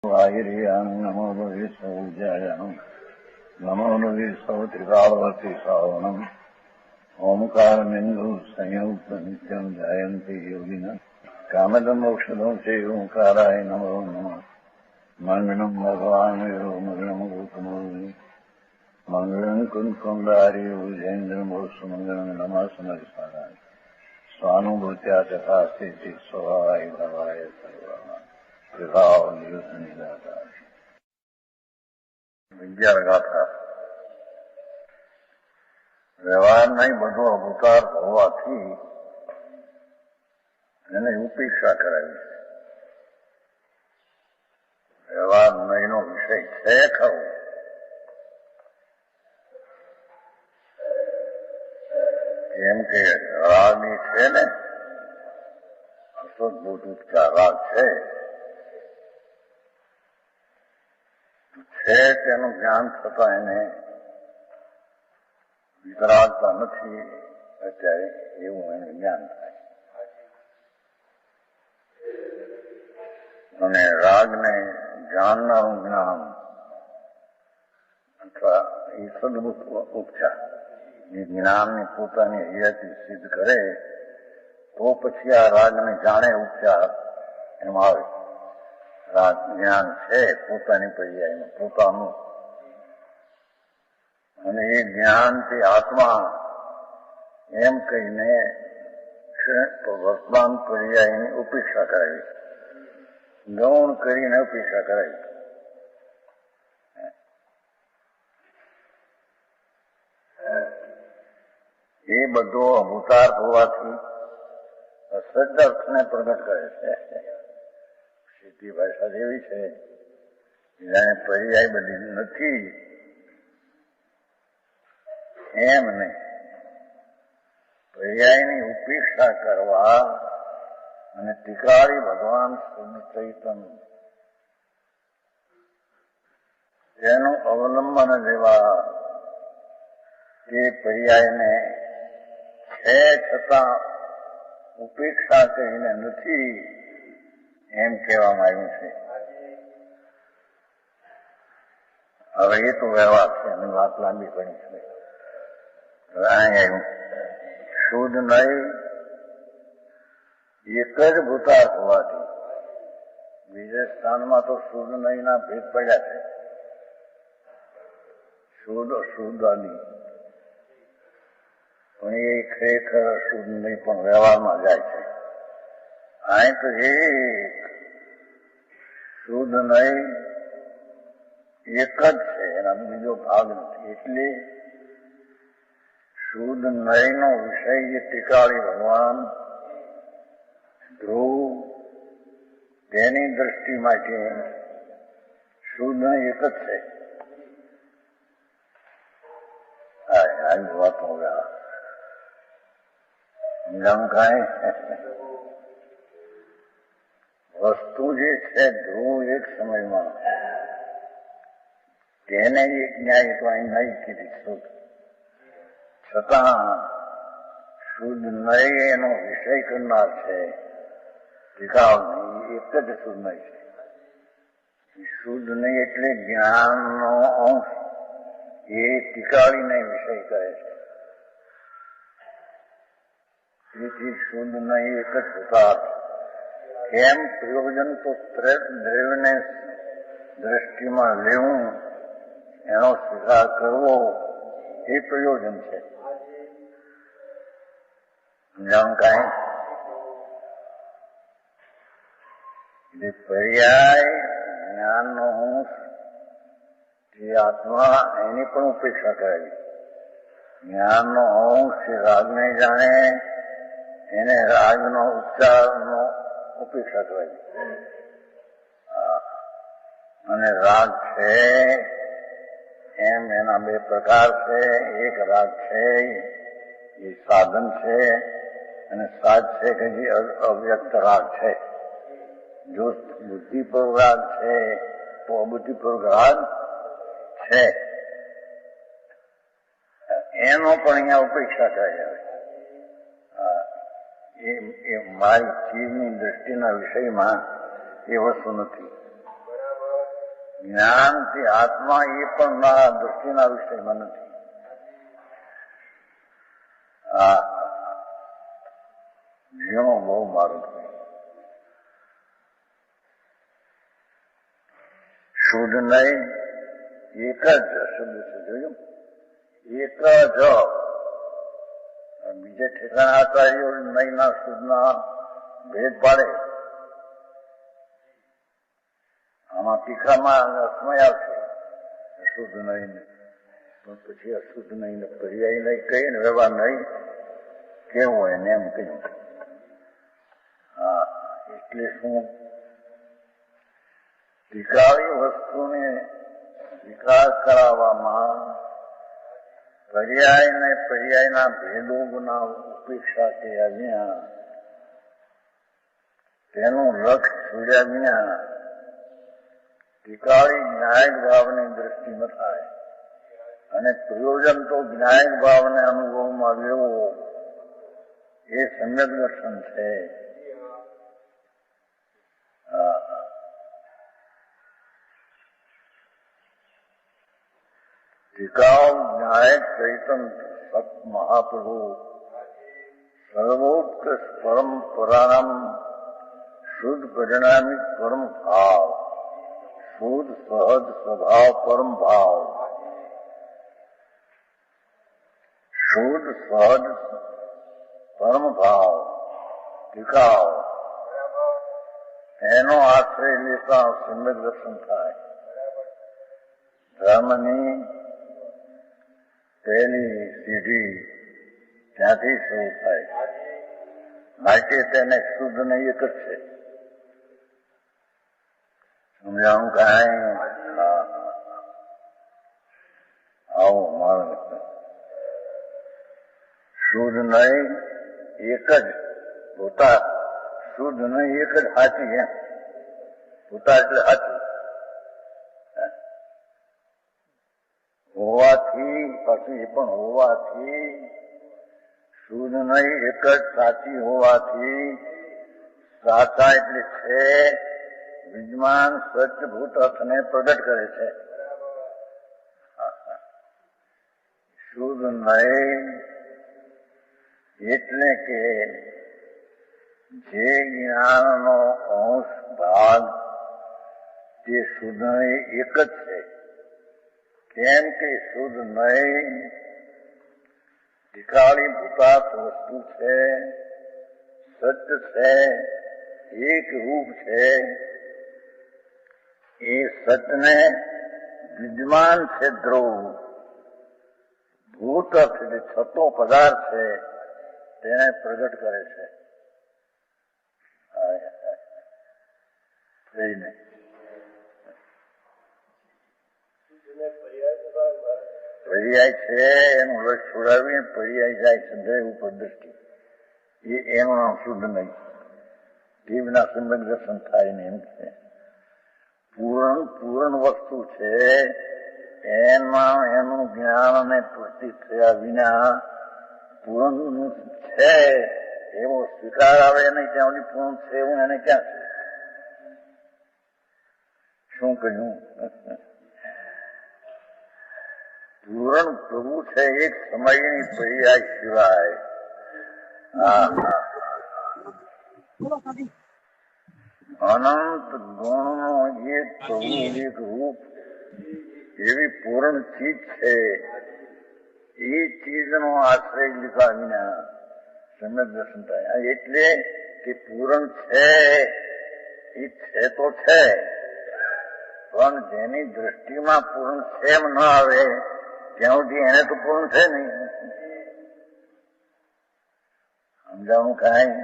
वायुर्यां नमो भविष्यौजायां नमो भविष्यौ त्रिकालवती सावनम् ओंकारमिन्दु संयुक्तनित्यं जायन्ति योगिनः कामदमोक्षदं चैवोंकाराय नमो नमः मङ्गलं भगवान् वीरो मङ्गलं गौतमोऽग्नि मङ्गलं कुन्कुण्डारि भुजेन्द्रमोक्षमङ्गलं नमः समर्पयामि स्वानुभूत्या तथा स्थिति स्वभावाय भवाय सर्वः વિદ્યા ગાથા વ્યવહાર નહીં બધો અવતાર હોવાથી એને ઉપેક્ષા કરાવી છે. વ્યવહાર નહીંનો વિષય છે ખરો, એમ કે રાગની છે ને અસદભૂત ઉપચાર રાગ છે તેનું જ્ઞાન થતા એને વિતરાગતા નથી, અત્યારે એવું એને જ્ઞાન થાય. અને રાગને જાણનારું જ્ઞાન અથવા એ સદભૂત ઉપચાર એ જ્ઞાનની પોતાની હૈયાથી સિદ્ધ કરે તો પછી આ રાગને જાણે ઉપચાર એમ આવે. રાગ જ્ઞાન છે પોતાની પર્યાયનું પોતાનું, અને એ જ્ઞાનથી આત્મા એમ કહીને વર્તમાન પર્યાયની ઉપેક્ષા કરાવી, ગૌણ કરીને ઉપેક્ષા કરાવી. એ બધો અવતાર હોવાથી અસદ અર્થને પ્રગટ કરે છે. સીધી ભાષા એવી છે જાણે પર્યાય બધી નથી એમ નહીં. પર્યાયની ઉપેક્ષા કરવા અને ટીકાળી ભગવાન શુદ્ધ ચૈતન્ય તેનું અવલંબન લેવા તે પર્યાયને છે છતાં ઉપેક્ષા કરીને નથી એમ કહેવામાં આવ્યું છે. હવે એ તો વ્યવહાર છે, એની વાત લાંબી પડી છે. હવે અહીં આવ્યું શુદ્ધ નહીં એક જ ભૂતાર હોવાથી બીજા સ્થાનમાં તો શુદ્ધ નહીં ના ભેદ પડ્યા છે. શુદ્ધ અશુદ્ધ આદિ પણ એ ખરેખર શુદ્ધ નહીં પણ વ્યવહારમાં જાય છે. અહીં તો એક શુદ્ધ નહીં એક જ છે, એના બીજો ભાગ નથી. એટલે શુદ્ધ નયનો વિષય જે ટીકાળી ભગવાન ધ્રુવ તેની દ્રષ્ટિ માટે શુદ્ધ એક જ છે. આવી વાત હોગા કાંઈ વસ્તુ જે છે ધ્રુવ એક સમયમાં તેને એક ન્યાય તો અહીં નહીં કીધી શુદ્ધ, છતાં શુદ્ધ નહીં એનો વિષય કરનાર છે ટીકાવ નહીં, એક જ શુદ્ધ નહીં છે. શુદ્ધ નહીં એટલે જ્ઞાનનો અંશ એ ટીકાળીને વિષય કરે છે. તેથી શુદ્ધ નહીં એક જ ઉતાર. કેમ પ્રયોજન તો દ્રવ્યને દ્રષ્ટિમાં લેવું એનો સ્વીકાર કરવો એ પ્રયોજન છે. કાંઈ એટલે પર્યાય જ્ઞાનનો અંશ જે આત્મા એની પણ ઉપેક્ષા કરાવી. જ્ઞાનનો અંશ રાગને જાણે એને રાગનો ઉપચારનો ઉપેક્ષા કરાવી. અને રાગ છે એમ એના બે પ્રકાર છે. એક રાગ છે એ સાધન છે અને સાધ છે કે જે અવ્યક્ત રાગ છે. જો બુદ્ધિપૂર્વક રાગ છે તો અબુદ્ધિપૂર્વક રાગ છે, એનો પણ અહીંયા ઉપેક્ષા કરે. એ મારી ચીજની દ્રષ્ટિના વિષયમાં એ વસ્તુ નથી. જ્ઞાનથી આત્મા એ પણ મારા દૃષ્ટિના વિષયમાં નથી. આ જીણો બહુ મારું થયું. શુદ્ધ નહીં, એક જ શબ્દ છે, જોયું? એક જ. બીજે ઠેકાણા આચાર્યો નહીંના શુદ્ધના ભેદ પાડે. આમાં ટીકામાં અસ્મય આવશે અશુદ્ધ નહીં, પણ પછી અશુદ્ધ નહીં ને પર્યાય નહીં કહીને વ્યવહાર નહીં કેવું હોય ને એમ કહ્યું. હા, એટલે શું? ટીકાવી વસ્તુને વિકાસ કરાવવામાં પર્યાય ને પર્યાયના ભેદો બનાવ ઉપેક્ષા કર્યા વિના, તેનું લક્ષ્ય છોડ્યા વિના ટીકાળી જ્ઞાયક ભાવની દ્રષ્ટિમાં થાય અને પ્રયોજન તો જ્ઞાયક ભાવને અનુભવમાં લેવો એ સમ્યક દર્શન છે. ટીકાવ જ્ઞાયક ચૈતન્ય સત મહાપ્રભુ સર્વોત્કૃષ્ટ પરંપરામ શુદ્ધ પરિણામી પરમ ભાવ, શુદ્ધ સહજ સ્વભાવ પરમ ભાવ, શુદ્ધ સહજ પરમ ભાવ ટીકાવ, એનો આશ્રય લેતા સમ્યક દર્શન થાય. ધર્મની પહેલી સીધી ત્યાંથી શરૂ થાય. માટે તેને શુદ્ધ ને એક જ છે. સમજાવું કાંઈ? આવો મારે શુદ્ધ નહીં એક જ પોતા, શુદ્ધ નહીં એક જ સાચી. એમ પોતા એટલે સાચું હોવાથી, પછી એ પણ હોવાથી, શુદ્ધ નહીં એક જ સાચી હોવાથી સાચા એટલે છે વિદ્યમાન સચ્ચભૂત અર્થને પ્રગટ કરે છે. શુદ્ધ નહીં એટલે કે જે જ્ઞાનનો અંશ ભાગ તે શુદ્ધ નહીં એક જ છે. કેમ કે શુદ્ધ નહીં ટીકાળી ભૂતાર્થ વસ્તુ છે, સત્ય છે, એક રૂપ છે. એ સતને વિદ્યમાન છે ધ્રુવ, ભૂત અર્થ જે છતો પદાર્થ છે તેને પ્રગટ કરે છે. પર્યાય છે એનું લક્ષ છોડાવીને પર્યાય જાય સંદેહ ઉપર દ્રષ્ટિ, એનું નામ શુદ્ધ નહીં. જીવના સમ્યક દર્શન થાય ને એમ છે. પૂર્ણ વસ્તુ છે એમાં એનું જ્ઞાન અને પૂર્તિ થયા વિના પૂર્ણ છે એવો સ્વીકાર આવે નહીં. ત્યાં સુધી પૂર્ણ છે એવું એને ક્યાં છે? શું કહ્યું? પૂર્ણ પ્રભુ છે એક સમયની પર્યાય સિવાય. અનંત ગુણનો એક પ્રભુ એક રૂપ એવી પૂર્ણ ચીજ છે. એ ચીજનો આશ્રય લીધા વિના સમ્યક દર્શન થાય. એટલે કે પૂર્ણ છે એ છે તો છે, પણ જેની દ્રષ્ટિમાં પૂર્ણ છે એમ ન આવે ત્યાં સુધી એને તો પૂર્ણ છે નહીં. સમજાવું કાંઈ?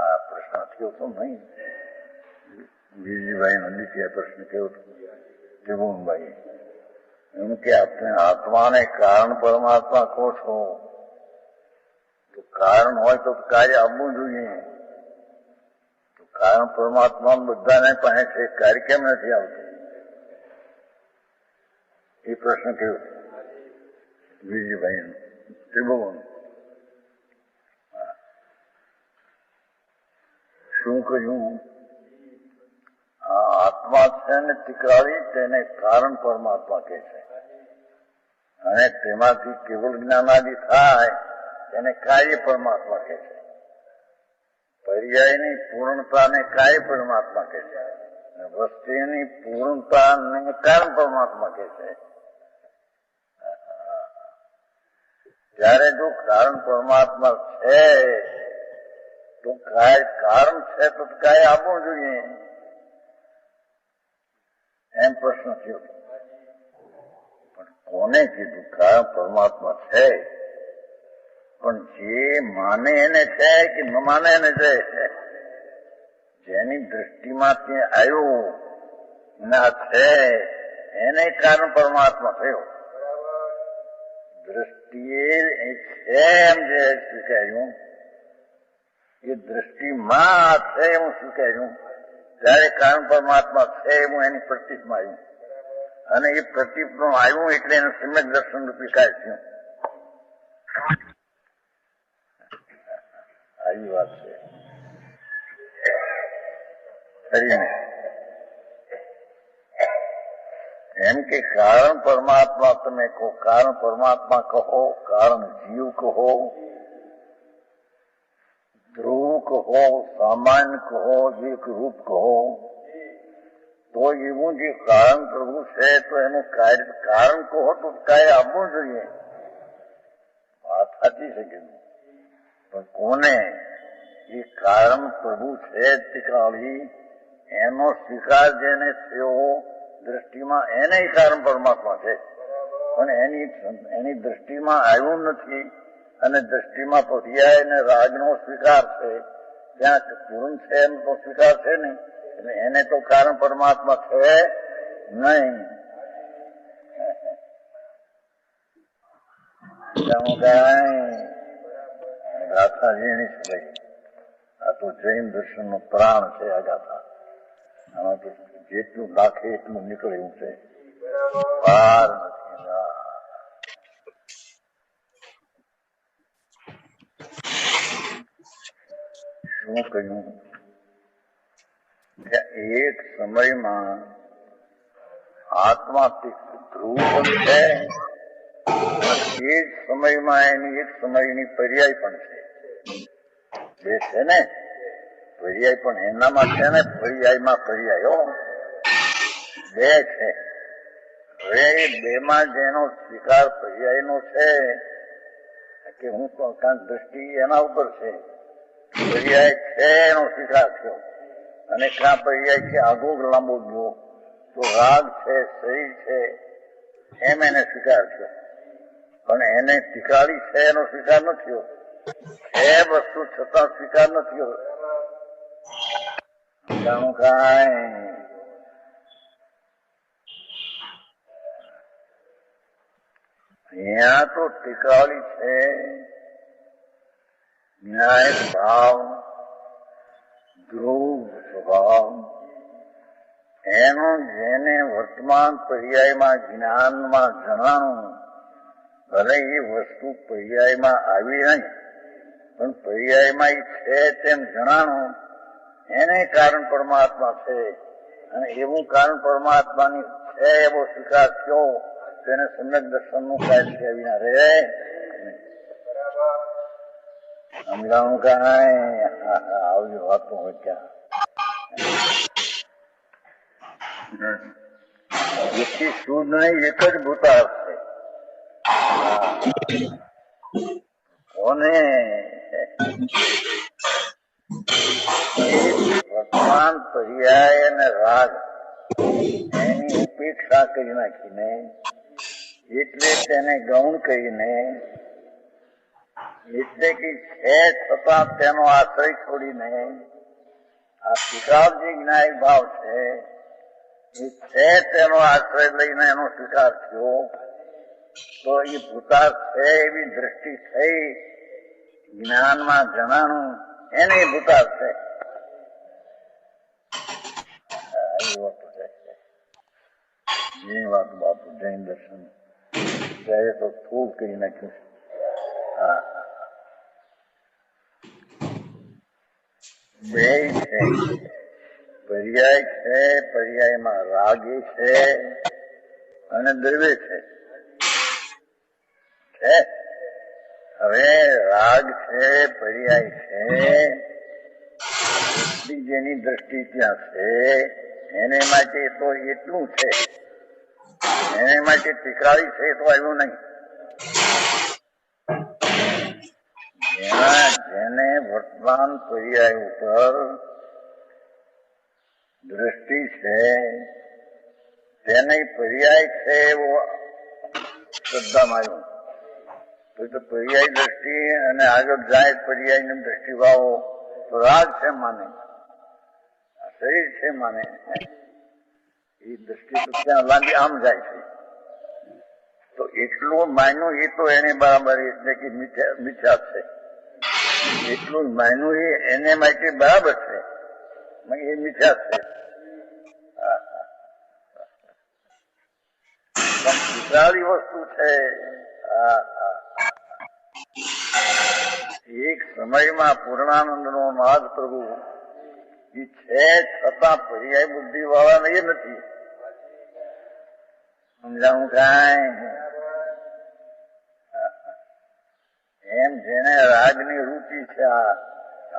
આ પ્રશ્ન થયો તો નહીં. બીજીભાઈ નંદીથી આ પ્રશ્ન કેવો હતો? ત્રિભુવનભાઈ એમ કે આપણે આત્માને કારણ પરમાત્મા કહો છો, તો કારણ હોય તો કાર્ય આવવું જોઈએ. તો કારણ પરમાત્મા બધાને પાસે છે, કાર્ય કેમ નથી આવતું? એ પ્રશ્ન કેવો બીજીભાઈ ત્રિભુવન. શું કહ્યું? આ આત્મા છે ને ટીકાળી તેને કારણ પરમાત્મા કહે છે, અને તેમાંથી કેવળ જ્ઞાનાદિ થાય તેને કાર્ય પરમાત્મા કહે છે. પર્યાયની પૂર્ણતાને કાર્ય પરમાત્મા કહે છે, વસ્તુની પૂર્ણતાને કારણ પરમાત્મા કહે છે. ત્યારે જો કારણ પરમાત્મા છે તો કારણ છે તો કાંઈ આપવું જોઈએ એમ પ્રશ્ન થયો. પણ કોને કીધું કારણ પરમાત્મા છે? પણ જે માને એને છે કે ન માને એને છે? જેની દ્રષ્ટિમાંથી આવ્યું ના છે એને કારણ પરમાત્મા થયો. દ્રષ્ટિએ છે એમ જે સ્વીકાર્યું, એ દ્રષ્ટિમાં છે એવું સ્વીકાર્યું, ત્યારે કારણ પરમાત્મા છે એવું એની પ્રતીકમાં આવ્યું, અને એ પ્રતીકનું આવ્યું એટલે એનું સમ્યક દર્શન રૂપી કાર્ય થયું. આવી વાત છે. ખરીને એમ કે કારણ પરમાત્મા તમે કહો, કારણ પરમાત્મા કહો, કારણ જીવ કહો, ધ્રુવ કહો, સામાન્ય કહો, એક રૂપ કહો, તો એવું જે કારણ પ્રભુ છે તો એનું કારણ કહો તો કાર્ય આપવું જોઈએ. વાત સાચી છે કે પણ કોને? એ કારણ પ્રભુ છે ટીકાળી એનો સ્વીકાર જેને થયો દ્રષ્ટિમાં એને કારણ પરમાત્મા છે, પણ એની દ્રષ્ટિમાં આવ્યું નથી, અને દ્રષ્ટિમાં પર્યાય અને રાગનો સ્વીકાર છે, ત્યાં પૂર્ણ છે એમ તો સ્વીકાર છે નહીં, એટલે એને તો કારણ પરમાત્મા છે નહીં. ગાથા ઝીણી છે ભાઈ, આ તો જૈન દર્શન નો પ્રાણ છે આ ગાથા. આમાં તો જેટલું નાખે એટલું નીકળે એવું છે, બહાર નથી. શું કહ્યું કે એક સમયમાં આત્મા ધ્રુવ છે, એ જ સમયમાં એની એક સમયની પર્યાય પણ છે. જે છે ને પર્યાય પણ એનામાં છે ને, પર્યાયમાં પર્યાયો બે છે. હવે એ બેમાં જેનો સ્વીકાર પર્યાયનો છે કે હું કાંક દ્રષ્ટિ એના ઉપર છે, પર્યાય છે એનો સ્વીકાર થયો, અને ક્યાં પર્યાય છે આગો લાંબો ગયો તો રાગ છે, શરીર છે એમ એને સ્વીકાર થયો, પણ એને ટીકાળી છે એનો સ્વીકાર ન થયો. છે વસ્તુ છતાં સ્વીકાર ન થયો. જાણું કાંઈ અહીંયા તો ટીકાળી છે ન્યાય ભાવ, ધ્રુવ સ્વભાવ, એનો જેને વર્તમાન પર્યાયમાં જ્ઞાનમાં જણાનું, ભલે એ વસ્તુ પર્યાયમાં આવી નહીં પણ પર્યાયમાં એ છે તેમ જણાનું, એને કારણ પરમાત્મા છે, અને એવું કારણ પરમાત્માની છે એવો સ્વીકાર થયો તેને સમ્યક દર્શનનું કાર્ય છે વિના રહે. સમજાણું કાંઈ? આવી વાતો હોય ક્યાં? એથી શુદ્ધ નહીં, એક જ ભૂતાર્થ છે. કોને? વર્તમાન પર્યાય અને રાગ એની ઉપેક્ષા કરી નાખીને, એટલે તેને ગૌણ કરીને, એટલે કે છે છતાં તેનો આશ્રય છોડીને આ સ્વીકાર જે જ્ઞાયક ભાવ છે એ છે તેનો આશ્રય લઈને એનો સ્વીકાર થયો, તો એ ભૂતાર્થ છે એવી દ્રષ્ટિ થઈ, જ્ઞાનમાં જણાનું, એને ભૂતાર્થ છે. એ વાત બાપુ જૈન દર્શન ત્યારે તો ખૂબ કરી નાખ્યું છે. બે છે, પર્યાય છે, પર્યાયમાં રાગી છે અને દ્રવ્ય છે. હવે રાગ છે, પર્યાય છે, એટલી જેની દ્રષ્ટિ ત્યાં છે એને માટે તો એટલું છે, એને માટે ટીકાળી છે તો આવ્યું નહીં. જેને વર્તમાન પર્યાય ઉપર દ્રષ્ટિ છે તેને પર્યાય છે એવો શ્રદ્ધામાં આવ્યું. તો પર્યાય દ્રષ્ટિ અને આગળ જાય પર્યાયની દ્રષ્ટિ વાવો તો રાગ છે માને, શરીર છે માને, એ દ્રષ્ટિ તો ત્યાં લાંબી આમ જાય છે. તો એટલું માન્યું એ તો એને બરાબર, એટલે કે મિથ્યા છે. એટલું માન્યું એને માટે બરાબર છે, એ મિથ્યા છે. પણ વિચારી વસ્તુ છે. એક સમયમાં પૂર્ણાનંદ નો નાદ પ્રભુ એ છે છતાં પર્યાય બુદ્ધિ વાળા એ નથી. સમજાવું કાંઈ? એમ જેને રાગની રૂચિ છે,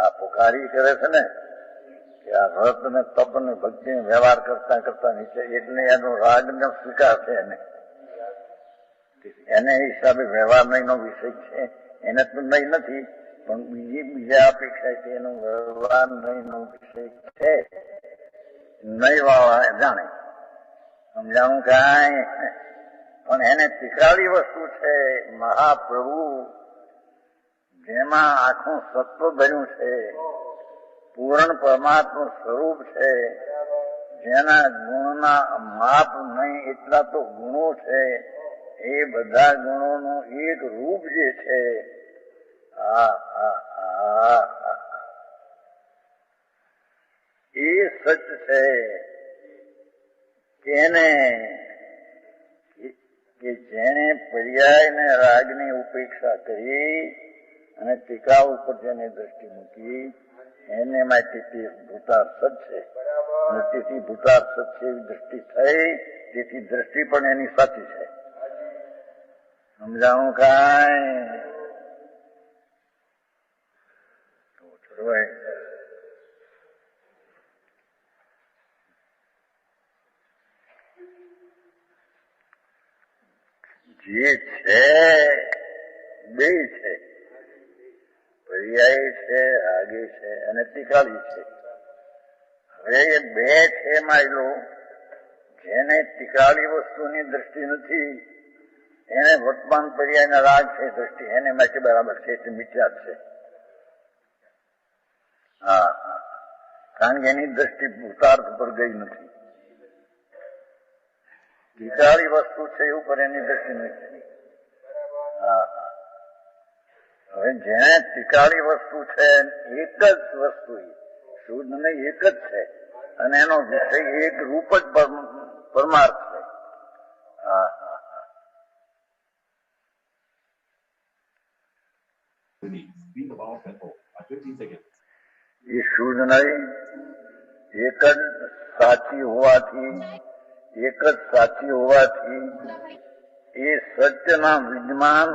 આ પુકારી કરે છે ને કે આ વ્રત ને તપ ને ભક્તિ વ્યવહાર કરતા કરતા નીચે, એટલે એનો રાગ નો સ્વીકાર છે. એને હિસાબે વ્યવહાર નહીં નો વિષય છે, એને તો નહીં નથી, પણ બીજા અપેક્ષા એનો વ્યવહાર નહીં નો વિષય છે. નહીં વાળા જાણે. સમજાવું કાંઈ? પણ એને તીખાળી વસ્તુ છે મહાપ્રભુ, જેમાં આખું સત્વ ભર્યું છે, પૂર્ણ પરમાત્મા સ્વરૂપ છે, જેના ગુણના માપ નહીં એટલા તો ગુણો છે, એ બધા ગુણોનું એક રૂપ જે છે એ સચ છે. કે જેને પર્યાય ને રાગની ઉપેક્ષા કરી અને ટીકા ઉપર જેને દ્રષ્ટિ મૂકી એને માટે તે ભૂતાર્થ છે. અને તેથી ભૂતાર્થ છે એવી દ્રષ્ટિ થઈ, તેથી દ્રષ્ટિ પણ એની સાચી છે. સમજાવું કાંઈ? જે છે બે છે, પર્યાય છે, રાગી છે અને ટીકાળી છે. હવે એ બે છે માયલો, જેને ટીકાળી વસ્તુની દ્રષ્ટિ નથી એને વર્તમાન પર્યાયના રાગ છે દ્રષ્ટિ, એને માટે બરાબર છે, તે મિથ્યા છે. કારણ કે એની દ્રષ્ટિ ભૂતાર્થ પર ગઈ નથી. ટીકાળી વસ્તુ છે એ ઉપર એની દ્રષ્ટિ નથી. હવે જેને ટીકાળી વસ્તુ છે એક જ વસ્તુ શુદ્ધ નહીં, એક જ છે, અને એનો વિષય એક રૂપ જ પરમાર્થ છે. એ શુદ્ધ નહીં, એક જ સાચી હોવાથી, એક જ સાચી હોવાથી એ સત્યના વિદ્યમાન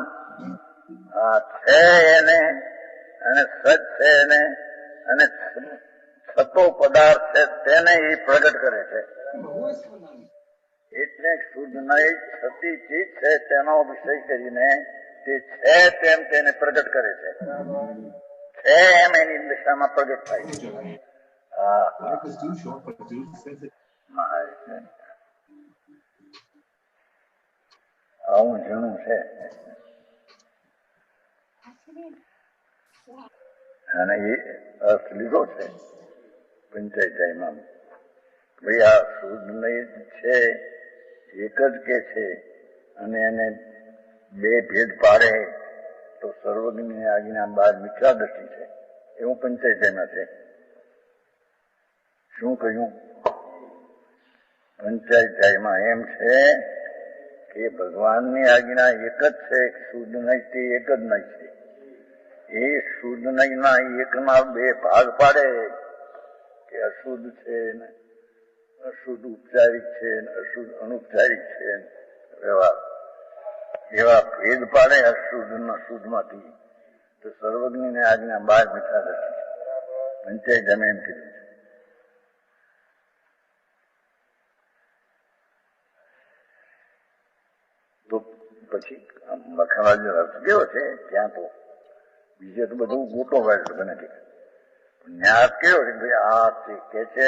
છે એને, અને સત્ય છે એને, અને સતો પદાર્થ છે તેને એ પ્રગટ કરે છે. એટલે શુદ્ધ નહીં, સતી ચીજ છે તેનો વિષય કરીને તે છે તેમ તેને પ્રગટ કરે છે. છે એમ એની દિશામાં પ્રગટ થાય છે. આવું જૂનું છે. અને એ અર્થ લીધો છે પંચાયતમાં. ભાઈ આ શુદ્ધ નહીં છે, એક જ કે છે, અને એને બે ભેદ પાડે તો સર્વજ્ઞની આજ્ઞા બાદ મિથ્યા દ્રષ્ટિ છે, એવું પંચાયતમાં છે. શું કહ્યું? પંચાયતમાં એમ છે કે ભગવાનની આજ્ઞા એક જ છે, શુદ્ધ નહીં તે એક જ નહીં છે. એ શુદ્ધ નહીં ના એકના બે ભાગ પાડે કે અશુદ્ધ છે ને અશુદ્ધ ઉપચારિક છે ને અશુદ્ધ અનુપચારિક છે વ્યવહાર, એવા ભેદ પાડે અશુદ્ધ ના શુદ્ધ માંથી તો સર્વજ્ઞ ને આજ્ઞા બહાર બેઠા નથી. પંચાયત જમીન કીધું છે. તો પછી લખણવાજો અર્થ કેવો છે ત્યાં તો બીજે તો બધું ગોટો વાળે બને છે. ન્યાસ કેવો છે ભાઈ આ કે છે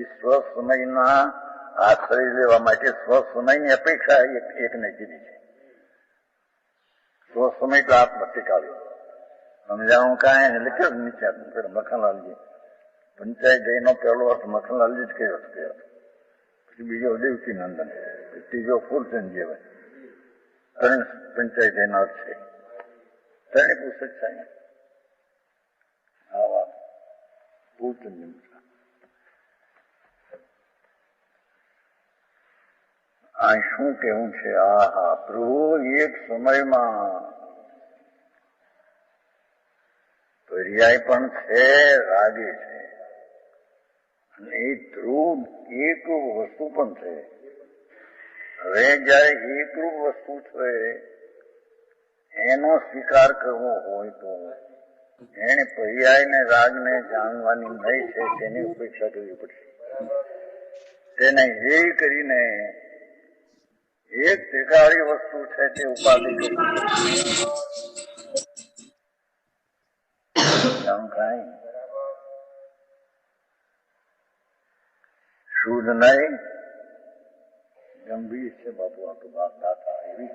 એ સ્વસમયના આશ્રય લેવા માટે સ્વસમયની અપેક્ષા એકને કીધી છે. સ્વસમય તો આત્મહત્યા કાઢ્યો સમજાવું કાંઈ લખ્યો જ નીચે મખનલાલજી પંચાયત જયનો પહેલો અર્થ મખનલાલજી જ કયો હતો. પછી બીજો દેવકી નંદન, ત્રીજો ફૂલચંદ જેવાય. ત્રણ પંચાયત જયનો અર્થ છે. ત્રણે પુસ્તક છે આ વાત ફૂલચંદ. આ શું કેવું છે? આહા પ્રભુ એક સમયમાં પર્યાય પણ છે, રાગે છે, અને એ ધ્રુવ એકરૂપ વસ્તુ પણ છે. હવે જયારે એકરૂપ વસ્તુ છે એનો સ્વીકાર કરવો હોય તો એને પર્યાય ને રાગ ને જાણવાની નહીં છે તેની ઉપેક્ષા કરવી પડશે. તેને એ કરીને એક ત્રિકાળી વસ્તુ છે તે ઉપાધિ કરવી પડશે. શુદ્ધ નહીં, ગંભીર છે બાપુ આ તો વાત દાતા એવી.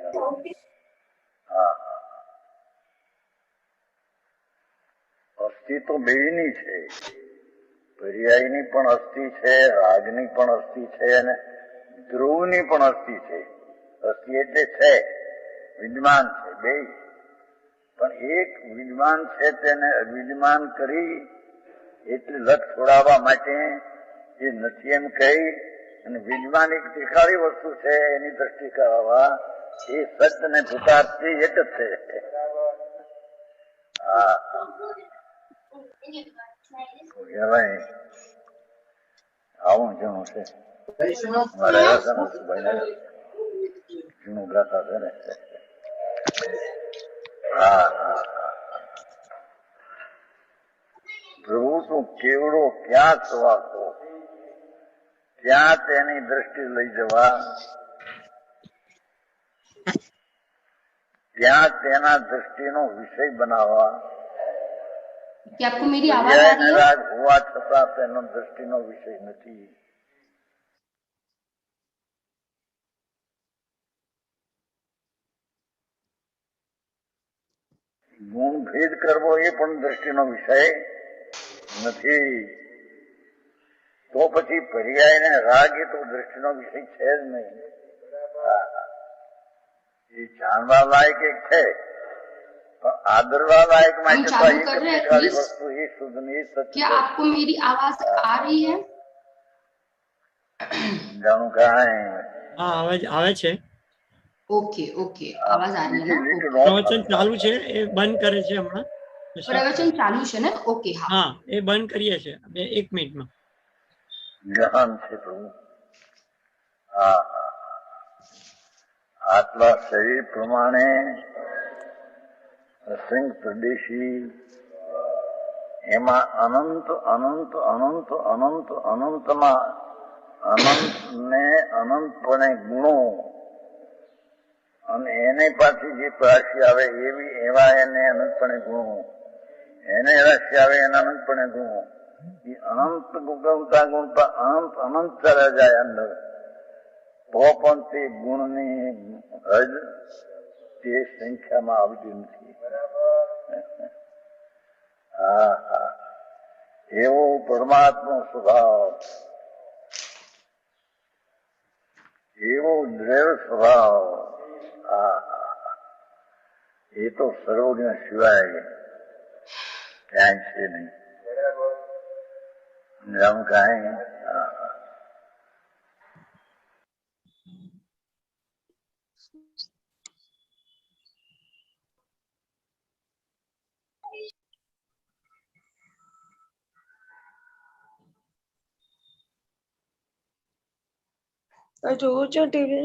હા અસ્થિ તો બેની છે, પર્યાયની પણ અસ્થિ છે, રાગની પણ અસ્થિ છે અને ધ્રુવની પણ અસ્થિ છે. અસ્થિ એટલે છે, વિદ્યમાન છે બે. પણ એક વિદ્યમાન છે તેને અવિદ્યમાન કરી એટલે લટ છોડાવવા માટે એ નથી એમ કહી અને વિદ્યમાન એક ત્રિકાળી વસ્તુ છે એની દ્રષ્ટિ કરાવવા એ સત્ય ને ભૂતાર્થી એક જ છે. હા આવું જણું છે જૂનું ગાતા છે ને. પ્રભુ તું કેવડો ક્યાં સવાતો ત્યાં તેની દ્રષ્ટિ લઈ જવા, ત્યાં તેના દ્રષ્ટિનો વિષય બનાવવા. क्या आपको मेरी आवाज आ रही है? હોવા છતાં તેનો દ્રષ્ટિનો વિષય નથી. ગુણ ભેદ કરવો એ પણ દ્રષ્ટિનો વિષય નથી. તો પછી પર્યાય ને રાગ એ તો દ્રષ્ટિનો વિષય છે જ નહીં. એ જાણવા લાયક એક છે आदरवा लायक हम चालू कर रहे हैं प्लीज. वस्तु ही शुद्ध नहीं सत्य. क्या आपको मेरी आवाज आ रही है? जानू कहाँ है? हाँ आवे છે. ઓકે ઓકે આવાજ આ રહી है ना? પ્રવચન ચાલુ છે એ બંધ કરે છે હમણાં. પ્રવચન ચાલુ છે ને? ઓકે હા હા એ બંધ કરીએ છે 1 મિનિટમાં. જ્ઞાન છે પ્રભુ. હા આટલા શરીર પ્રમાણે અસંખ્ય પ્રદેશી એમાં અનંત અનંત અનંત અનંત અનંતમાં અનંત ને અનંતપણે ગુણો અને એને પાછી જે રાશિ આવે એવી એવા એને અનંતપણે ગુણો, એને રાશિ આવે એના અનંતપણે ગુણો. એ અનંત ગુણતા ગુણતા અનંત અનંત ચાલ્યા જાય અંદર. તો પણ તે ગુણની હદ તે સંખ્યામાં આવતી નથી. એવો પરમાત્મા સ્વભાવ, એવો દ્રઢ સ્વભાવ એ તો સર્વજ્ઞ સિવાય ક્યાંય છે નહીં. આમ કાંઈ જોજો ટીવી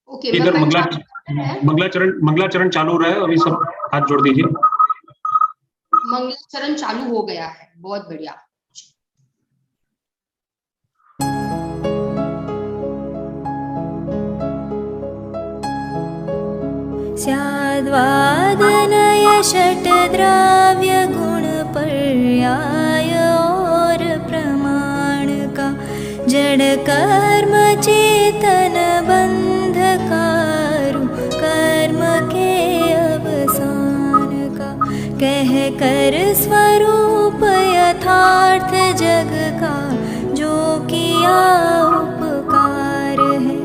ओके इधर बन चालू है। मंगलाचरण चालू रहे, अभी सब हाथ जोड़ दीजिए। मंगलाचरण चालू हो गया है, बहुत बढ़िया। स्याद्वादनय षट्द्रव्य गुण पर्याय और प्रमाण का जड़ कर्म चेतन बंध कारु कर्म के अवसान का कह कर स्वरूप यथार्थ जग का जो किया उपकार है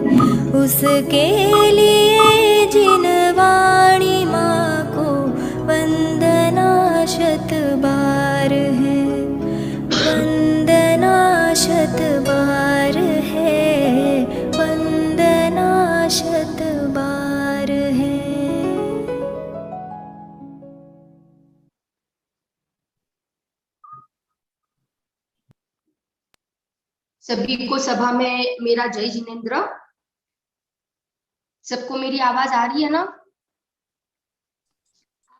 उसके लिए जिन वाणी माँ को वंदना शत बार है, वंदना शत बार है, वंदना शत बार है। सभी को सभा में मेरा जय जिनेंद्र। सबको मेरी आवाज आ रही है ना?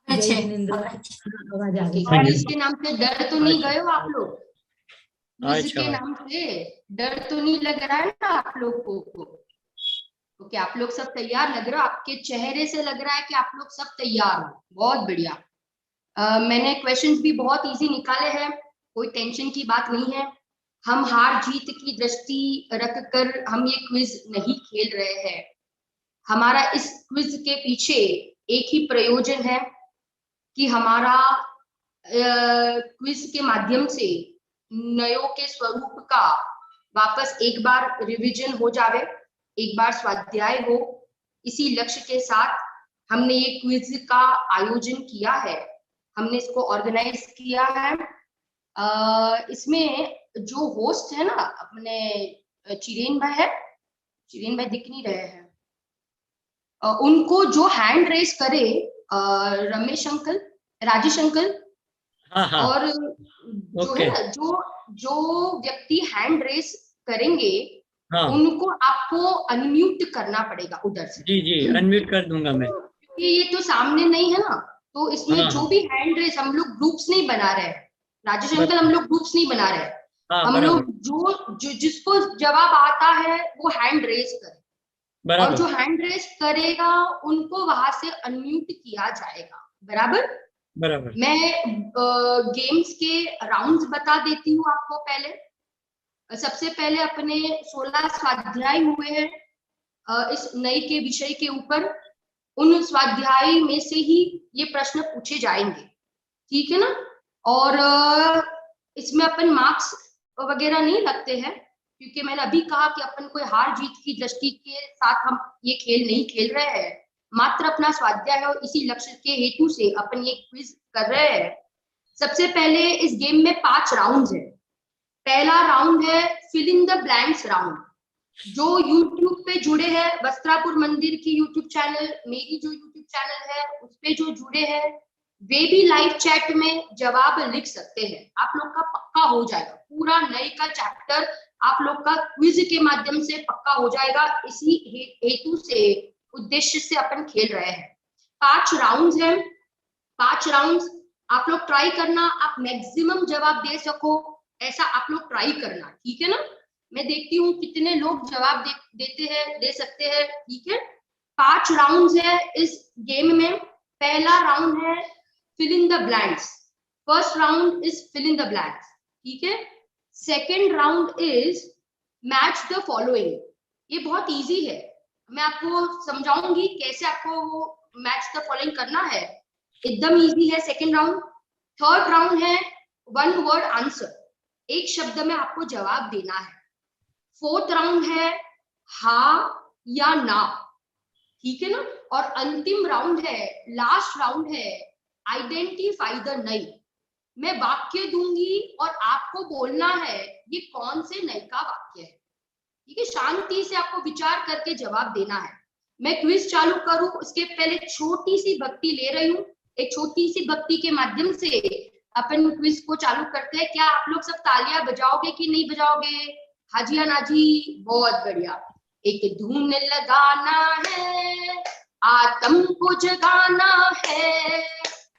जय जिनेंद्र, आवाज आ रही है। क्विज के नाम से डर तो नहीं गए हो आप लोग? क्विज अच्छा के नाम से डर तो नहीं लग रहा है ना आप लोग को? ओके, आप लोग सब तैयार लग रहे हो? आपके चेहरे से लग रहा है कि आप लोग सब तैयार हो। बहुत बढ़िया। मैंने क्वेश्चंस भी बहुत इजी निकाले हैं, कोई टेंशन की बात नहीं है। हम हार जीत की दृष्टि रखकर हम ये क्विज नहीं खेल रहे हैं। हमारा इस क्विज के पीछे एक ही प्रयोजन है कि हमारा क्विज के माध्यम से नयों के स्वरूप का वापस एक बार रिवीजन हो जावे, एक बार स्वाध्याय हो। इसी लक्ष्य के साथ हमने ये क्विज का आयोजन किया है, हमने इसको ऑर्गेनाइज किया है। इसमें जो होस्ट है ना अपने चिरेन भाई है, चिरेन भाई दिख नहीं रहे हैं, उनको जो हैंड रेस करे रमेश अंकल, राजेश अंकल, हाँ और जो ओके है ना जो व्यक्ति हैंड रेस करेंगे हाँ उनको आपको अनम्यूट करना पड़ेगा उधर से। जी अनम्यूट कर दूंगा मैं। क्योंकि ये तो सामने नहीं है ना, तो इसमें हाँ, जो भी हैंड रेस, हम लोग ग्रुप्स नहीं बना रहे हैं राजेश अंकल, हम लोग ग्रुप्स नहीं बना रहे हैं। हाँ हम बराबर लोग जो जिसको जवाब आता है वो हैंड रेस करे, और बराबर जो हैंड रेस करेगा उनको वहां से अनम्यूट किया जाएगा। बराबर। बराबर। मैं गेम्स के राउंड्स बता देती हूँ आपको। पहले सबसे पहले अपने 16 स्वाध्याय हुए हैं इस नई के विषय के ऊपर। उन स्वाध्याय में से ही ये प्रश्न पूछे जाएंगे, ठीक है ना? और इसमें अपन मार्क्स वगैरह नहीं लगते हैं, क्योंकि मैंने अभी कहा कि अपन कोई हार जीत की दृष्टि के साथ हम ये खेल नहीं खेल रहे हैं, मात्र अपना स्वाध्याय है और इसी लक्ष्य के हेतु से अपन ये क्विज कर रहे हैं। सबसे पहले इस गेम में 5 राउंड्स हैं। पहला राउंड है fill in the blanks round. जो YouTube पे जुड़े हैं, वस्त्रापुर मंदिर की YouTube चैनल, मेरी जो YouTube चैनल है उस पे जो जुड़े हैं वे भी लाइव चैट में जवाब लिख सकते हैं। आप लोग का पक्का हो जाएगा, पूरा नए का चैप्टर आप लोग का क्विज के माध्यम से पक्का हो जाएगा। इसी हेतु से, उद्देश्य से अपन खेल रहे हैं। 5 राउंड्स हैं, 5 राउंड्स आप लोग ट्राई करना, आप मैक्सिमम जवाब दे सको ऐसा आप लोग ट्राई करना, ठीक है ना? मैं देखती हूँ कितने लोग जवाब देते हैं, दे सकते हैं, ठीक है? 5 राउंड्स है इस गेम में। पहला राउंड है fill in the blanks. First round is fill in the blanks, ठीक है? Second round is match the following. ये बहुत इजी है, मैं आपको समझाऊंगी कैसे आपको वो मैच द फॉलोइंग करना है, एकदम इजी है सेकेंड राउंड। थर्ड राउंड है वन वर्ड आंसर, एक शब्द में आपको जवाब देना है। फोर्थ राउंड है हाँ या ना, ठीक है ना? और अंतिम राउंड है, लास्ट राउंड है आइडेंटिफाई द नई। मैं वाक्य दूंगी और आपको बोलना है ये कौन से नई का वाक्य है। ठीक है, शांति से आपको विचार करके जवाब देना है। मैं क्विज चालू करूं उसके पहले छोटी सी भक्ति ले रही हूँ। एक छोटी सी भक्ति के माध्यम से अपन क्विज को चालू करते हैं। क्या आप लोग सब तालियां बजाओगे कि नहीं बजाओगे? हाजी या नाजी? बहुत बढ़िया। एक धुन लगाना है, आत्म को जगाना है,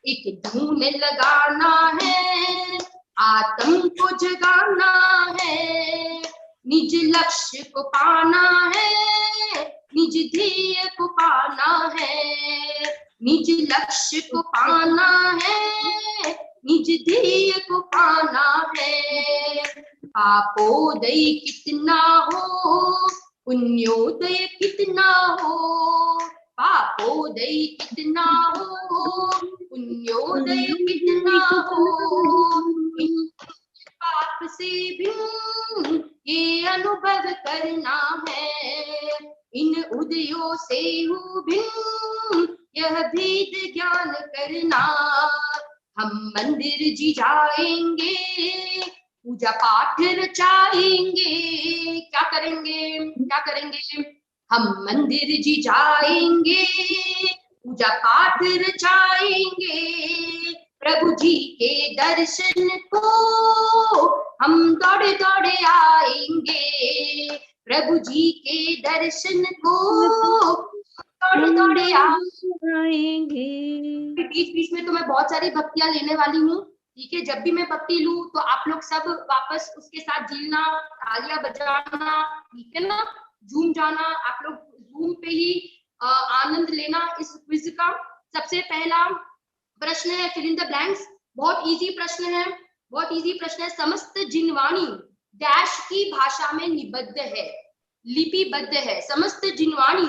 एक धुन लगाना है, आत्म को जगाना है, निज लक्ष्य को पाना है, निज ध्येय को पाना है, निज लक्ष्य को पाना है, निज ध्येय को पाना है। पापोदय कितना हो, पुण्योदय कितना हो, पापोदय कितना हो, पुण्योदय कितना हो, पाप से भिन्न ये अनुभव करना है, इन उदयों से भिन्न यह भेद ज्ञान करना। हम मंदिर जी जाएंगे, पूजा पाठ रचाएंगे, क्या करेंगे, क्या करेंगे? हम मंदिर जी जाएंगे, पूजा पाठ रचाएंगे, प्रभु जी के दर्शन को हम दौड़े दौड़े आएंगे, प्रभु जी के दर्शन को दौड़े दौड़े आएंगे। बीच बीच में तो मैं बहुत सारी भक्तियां लेने वाली हूँ। ठीक है, जब भी मैं भक्ति लूं तो आप लोग सब वापस उसके साथ जीना, तालियां बजाना, ठीक है ना, झूम जाना। आप लोग जूम पे ही आनंद लेना इस क्विज का। सबसे पहला प्रश्न है फिल इन द ब्लैंक्स। बहुत इजी प्रश्न है, बहुत इजी प्रश्न है। समस्त जिनवाणी डैश की भाषा में निबद्ध है, लिपिबद्ध है। समस्त जिनवाणी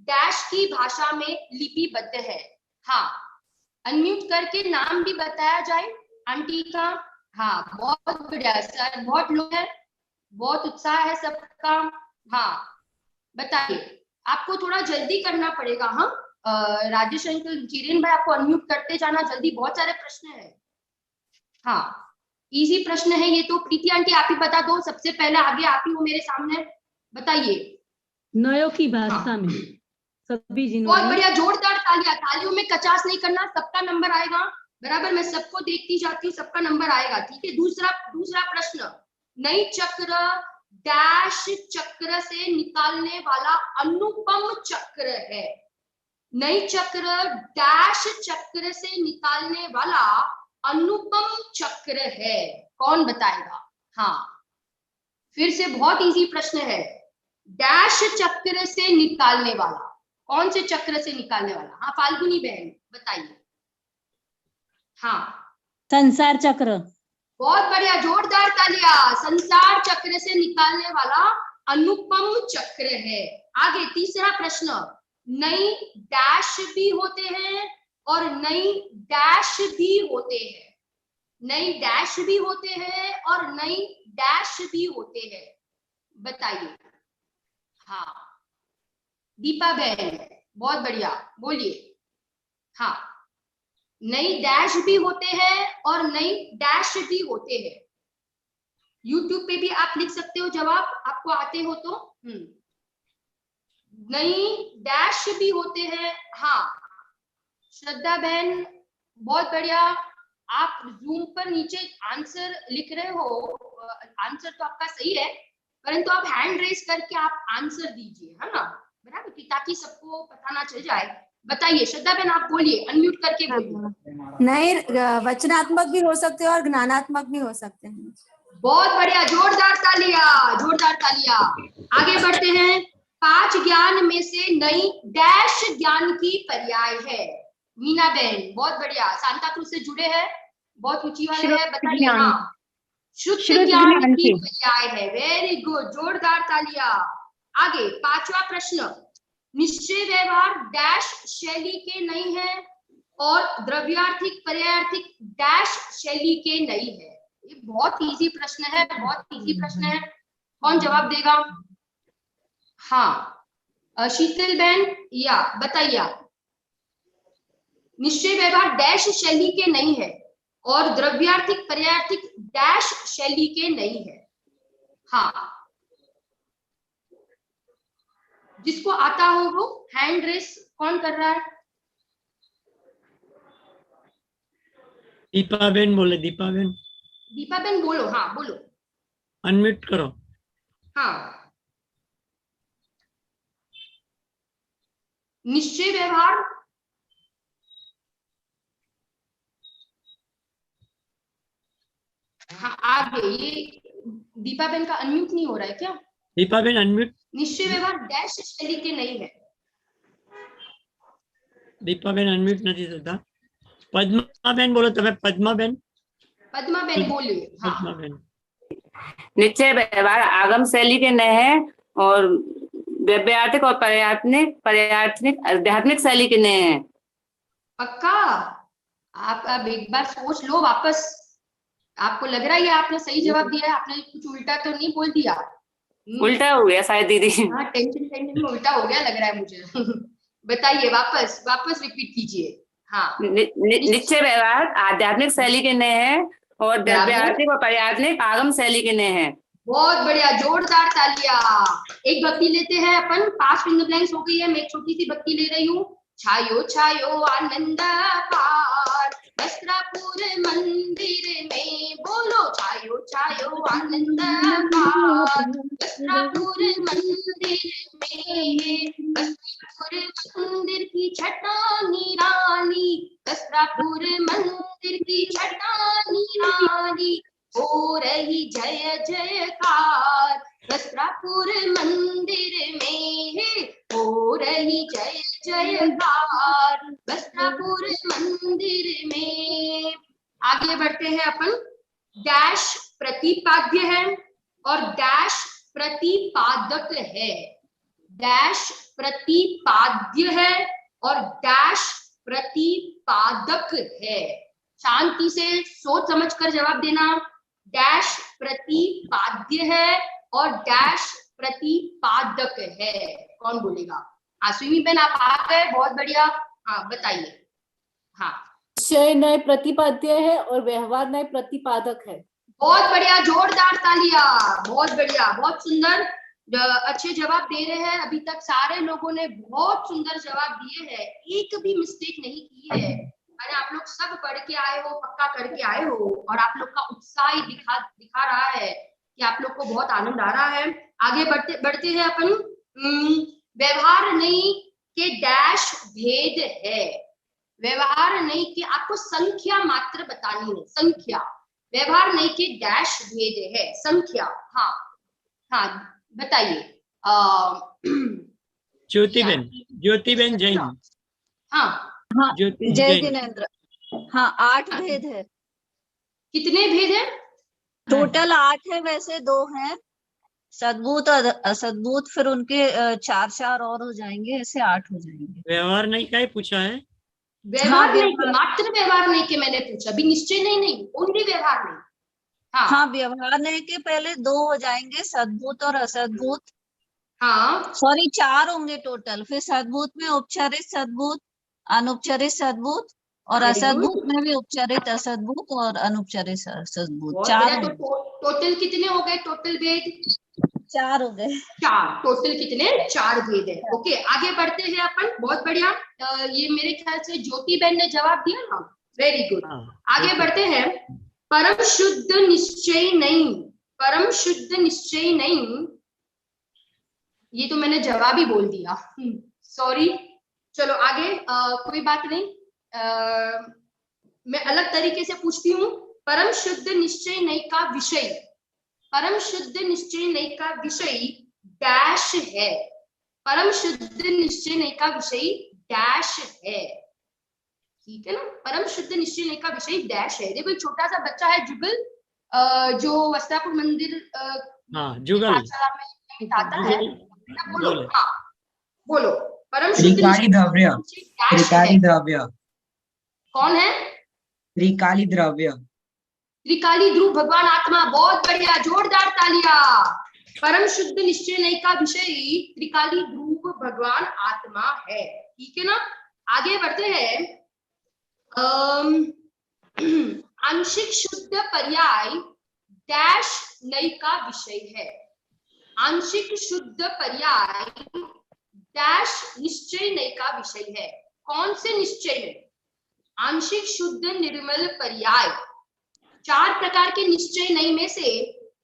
डैश की भाषा में लिपिबद्ध है। हाँ, अनम्यूट करके नाम भी बताया जाए आंटी का। हाँ, बहुत बढ़िया सर, बहुत लोग हैं, बहुत उत्साह है सबका। हाँ बताइए, आपको थोड़ा जल्दी करना पड़ेगा। हाँ राजेश अंकल, किरण भाई, आपको अनम्यूट करते जाना जल्दी, बहुत सारे प्रश्न है। हाँ इजी प्रश्न है ये तो। प्रीति आंटी आप ही बता दो, सबसे पहले आगे आप ही हो मेरे सामने, बताइए। नयों की भाषा में सभी जिन्होंने। बहुत बढ़िया, जोरदार तालियां। तालियों में कचास नहीं करना, सबका नंबर आएगा बराबर। मैं सबको देखती जाती हूँ, सबका नंबर आएगा। ठीक है, दूसरा प्रश्न। नई चक्र डैश चक्र से निकालने वाला अनुपम चक्र है। नई चक्र डैश चक्र से निकालने वाला अनुपम चक्र है, कौन बताएगा? हाँ फिर से बहुत इजी प्रश्न है। डैश चक्र से निकालने वाला, कौन से चक्र से निकालने वाला? हाँ फाल्गुनी बहन बताइए। हाँ संसार चक्र। बहुत बढ़िया, जोरदार तालियां। संसार चक्र से निकालने वाला अनुपम चक्र है। आगे तीसरा प्रश्न। नई डैश भी होते हैं और नई डैश भी होते हैं। नई डैश भी होते हैं और नई डैश भी होते हैं, बताइए। हाँ दीपा बहन, बहुत बढ़िया, बोलिए। हाँ नई डैश भी होते हैं और नई डैश भी होते हैं। YouTube पे भी आप लिख सकते हो जवाब, आपको आते हो तो। नई डैश भी होते हैं। हाँ श्रद्धा बहन, बहुत बढ़िया। आप जूम पर नीचे आंसर लिख रहे हो, आंसर तो आपका सही है, परंतु आप हैंड रेज करके आप आंसर दीजिए, है ना, बराबर, ताकि सबको पता ना चल जाए। बताइए श्रद्धा बहन, आप बोलिए, अनम्यूट करके बोलिए। नए वचनात्मक भी हो सकते हैं और ज्ञानात्मक भी हो सकते हैं। बहुत बढ़िया, जोरदार तालियां, जोरदार तालियां। आगे बढ़ते हैं। 5 ज्ञान में से नई डैश ज्ञान की पर्याय है। मीना बहन, बहुत बढ़िया, सांता क्रूज से जुड़े हैं, बहुत ऊंची वाले हैं, बताइए। हाँ शुद्ध ज्ञान की पर्याय है। वेरी गुड, जोरदार तालियां। आगे 5वां प्रश्न। निश्चय व्यवहार डैश शैली के नहीं है और द्रव्यार्थिक पर्यायार्थिक डैश शैली के नहीं है। ये बहुत इजी प्रश्न है, बहुत इजी प्रश्न है। कौन जवाब देगा? हाँ शीतल बहन, या बताइए आप। निश्चय व्यवहार डैश शैली के नहीं है और द्रव्यार्थिक पर्यायार्थिक डैश शैली के नहीं है। हाँ, जिसको आता हो वो हैंड रेस कौन कर रहा है? दीपाबेन बोले, दीपाबेन दीपाबेन बोलो, हाँ बोलो, अनम्यूट करो। हाँ, निश्चय व्यवहार हाँ आगे, ये दीपाबेन का अनम्यूट नहीं हो रहा है क्या? दीपाबेन अनम्यूट। निश्चय व्यवहार डैश शैली के नहीं है। दीपाबेन अनम्यूट नहीं થતા। पद्माबेन बोलो, તમે पद्माबेन। पद्माबेन बोलिए। हाँ, पद्माबेन। निश्चय व्यवहार आगम शैली के नहीं है और व्यवहारिक और पर्यायात्मिक आध्यात्मिक शैली के नहीं है। पक्का? आप अब एक बार सोच लो वापस, आपको लग रहा है आपने सही जवाब दिया है? आपने कुछ उल्टा तो नहीं बोल दिया? उल्टा हो गया शायद दीदी। हाँ, टेंशन में उल्टा हो गया लग रहा है मुझे। बताइए, वापस रिपीट कीजिए। हाँ, निश्चय व्यवहार आध्यात्मिक शैली के नहीं है और व्यवहारिक और पर्यायात्मिक आगम शैली के नहीं है। बहुत बढ़िया, जोरदार तालियां। एक भक्ति लेते हैं अपन, 5 फिंगर ब्लैंक्स हो गई है। मैं एक छोटी सी भक्ति ले रही हूँ। छायो छायो आनंद पार वस्त्रापुर मंदिर में, बोलो छायो छायो आनंद पार वस्त्रापुर मंदिर में। वस्त्रापुर मंदिर की छटा निराली, वस्त्रापुर मंदिर की छटा निराली, हो रही जय जयकार वस्त्रापुर मंदिर में, हो रही जय जयकार वस्त्रापुर मंदिर में। आगे बढ़ते हैं अपन। डैश प्रतिपाद्य है और डैश प्रतिपादक है। डैश प्रतिपाद्य है और डैश प्रतिपादक है। शांति से सोच समझ कर जवाब देना। डैश प्रतिपाद्य है और डैश प्रतिपादक है। कौन बोलेगा? स्विमी बेन आप आ गए, बहुत बढ़िया। हाँ बताइए। हाँ, निश्चय नए प्रतिपाद्य है और व्यवहार नए प्रतिपादक है। बहुत बढ़िया, जोरदार तालियां। बहुत बढ़िया, बहुत सुंदर, अच्छे जवाब दे रहे हैं। अभी तक सारे लोगों ने बहुत सुंदर जवाब दिए हैं, एक भी मिस्टेक नहीं की है। अरे आप लोग सब पढ़ के आए हो, पक्का करके आए हो, और आप लोग का उत्साह ही दिखा रहा है कि आप लोग को बहुत आनंद आ रहा है। आगे बढ़ते हैं अपन। व्यवहार नहीं के डैश भेद है। व्यवहार नहीं के, आपको संख्या मात्र बतानी है, संख्या। व्यवहार नहीं के डैश भेद है, संख्या। हाँ हाँ बताइए। ज्योतिबेन जैन। हाँ हाँ, जय जिनेंद्र। हाँ, 8 भेद है। कितने भेद है? टोटल 8 है, वैसे 2 हैं, सद्भूत और असद्भूत, फिर उनके 4 और हो जाएंगे, ऐसे 8 हो जाएंगे। व्यवहार नहीं का ही पूछा है। व्यवहार नहीं के, मात्र व्यवहार नहीं के मैंने पूछा, अभी निश्चय नहीं, ओनली व्यवहार नहीं। हाँ, व्यवहार नहीं के पहले 2 हो जाएंगे, सद्भूत और असद्भूत। हाँ सॉरी, 4 होंगे टोटल। फिर सद्भूत में उपचारित सद्भूत, अनुपचारित सद्भूत, और असद्भूत में भी उपचारित असद्भूत और अनुपचारित असद्भूत। 4 टोटल कितने हो गए? टोटल भेद 4 हो गए। 4 टोटल कितने? 4 भेद है। ओके, आगे बढ़ते हैं अपन। बहुत बढ़िया, ये मेरे ख्याल से ज्योति बहन ने जवाब दिया ना, वेरी गुड। आगे बढ़ते हैं। परम शुद्ध निश्चय नहीं, परम शुद्ध निश्चय नहीं, ये तो मैंने जवाब ही बोल दिया, सॉरी। चलो आगे, कोई बात नहीं, मैं अलग तरीके से पूछती हूँ। परम शुद्ध निश्चय नहीं का विषय, परम शुद्ध निश्चय नहीं का विषय डैश है। परम शुद्ध निश्चय नहीं का विषय डैश है, ठीक है ना? परम शुद्ध निश्चय नहीं का विषय डैश है। देखो, छोटा सा बच्चा है जुगल, जो वस्त्रापुर मंदिर जुगल आता है। बोलो, हाँ बोलो। परम शुद्ध त्रिकाली द्रव्य, त्रिकाली द्रव्य। कौन है? त्रिकाली द्रव्य, त्रिकाली ध्रुव भगवान आत्मा। बहुत बढ़िया, जोरदार तालियां। परम शुद्ध निश्चय नहीं का विषय त्रिकाली ध्रुव भगवान आत्मा है, ठीक है ना? आगे बढ़ते हैं। आंशिक शुद्ध पर्याय डैश नई का विषय है। आंशिक शुद्ध पर्याय डैश निश्चय नई का विषय है। कौन से निश्चय नई? आंशिक शुद्ध निर्मल पर्याय, 4 प्रकार के निश्चय नई में से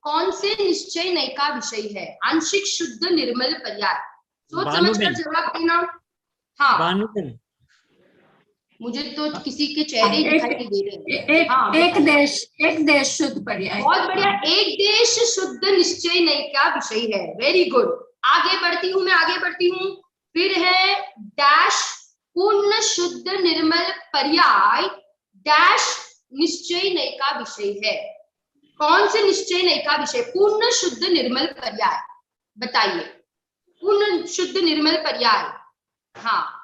कौन से निश्चय नई का विषय है? आंशिक शुद्ध निर्मल पर्याय। सोच समझ कर जवाब देना। हाँ, मुझे तो किसी के चेहरे दिखाई नहीं दे रहे। एक देश शुद्ध पर्याय। बहुत बढ़िया, एक देश शुद्ध निश्चय नई का विषय है। Very good. आगे बढ़ती हूँ, मैं आगे बढ़ती हूँ। फिर है डैश पूर्ण शुद्ध निर्मल पर्याय डैश निश्चय नई का विषय है। कौन से निश्चय नई का विषय? पूर्ण शुद्ध निर्मल पर्याय, बताइए। पूर्ण शुद्ध निर्मल पर्याय। हाँ,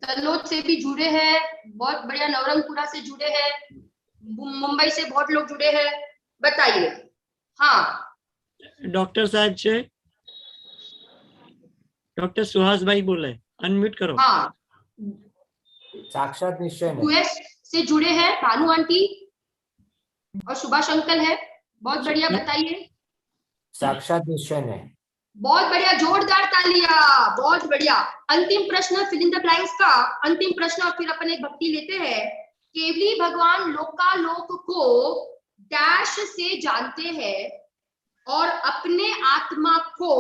तलोद से भी जुड़े हैं, बहुत बढ़िया। नवरंगपुरा से जुड़े हैं, मुंबई से बहुत लोग जुड़े हैं, बताइए। हाँ, डॉक्टर साहब से डॉक्टर सुहास भाई बोले, अनम्यूट करो। हाँ, साक्षात निश्चय नहीं। यूएस से जुड़े हैं भानु आंटी और सुभाष अंकल है, बहुत बढ़िया, बताइए। साक्षात निश्चय नहीं। बहुत बढ़िया, जोरदार तालियां, बहुत बढ़िया। अंतिम प्रश्न, फिल इन द ब्लैंक्स का अंतिम प्रश्न, और फिर अपन एक भक्ति लेते हैं। केवली भगवान लोकालोक को डैश से जानते हैं और अपने आत्मा को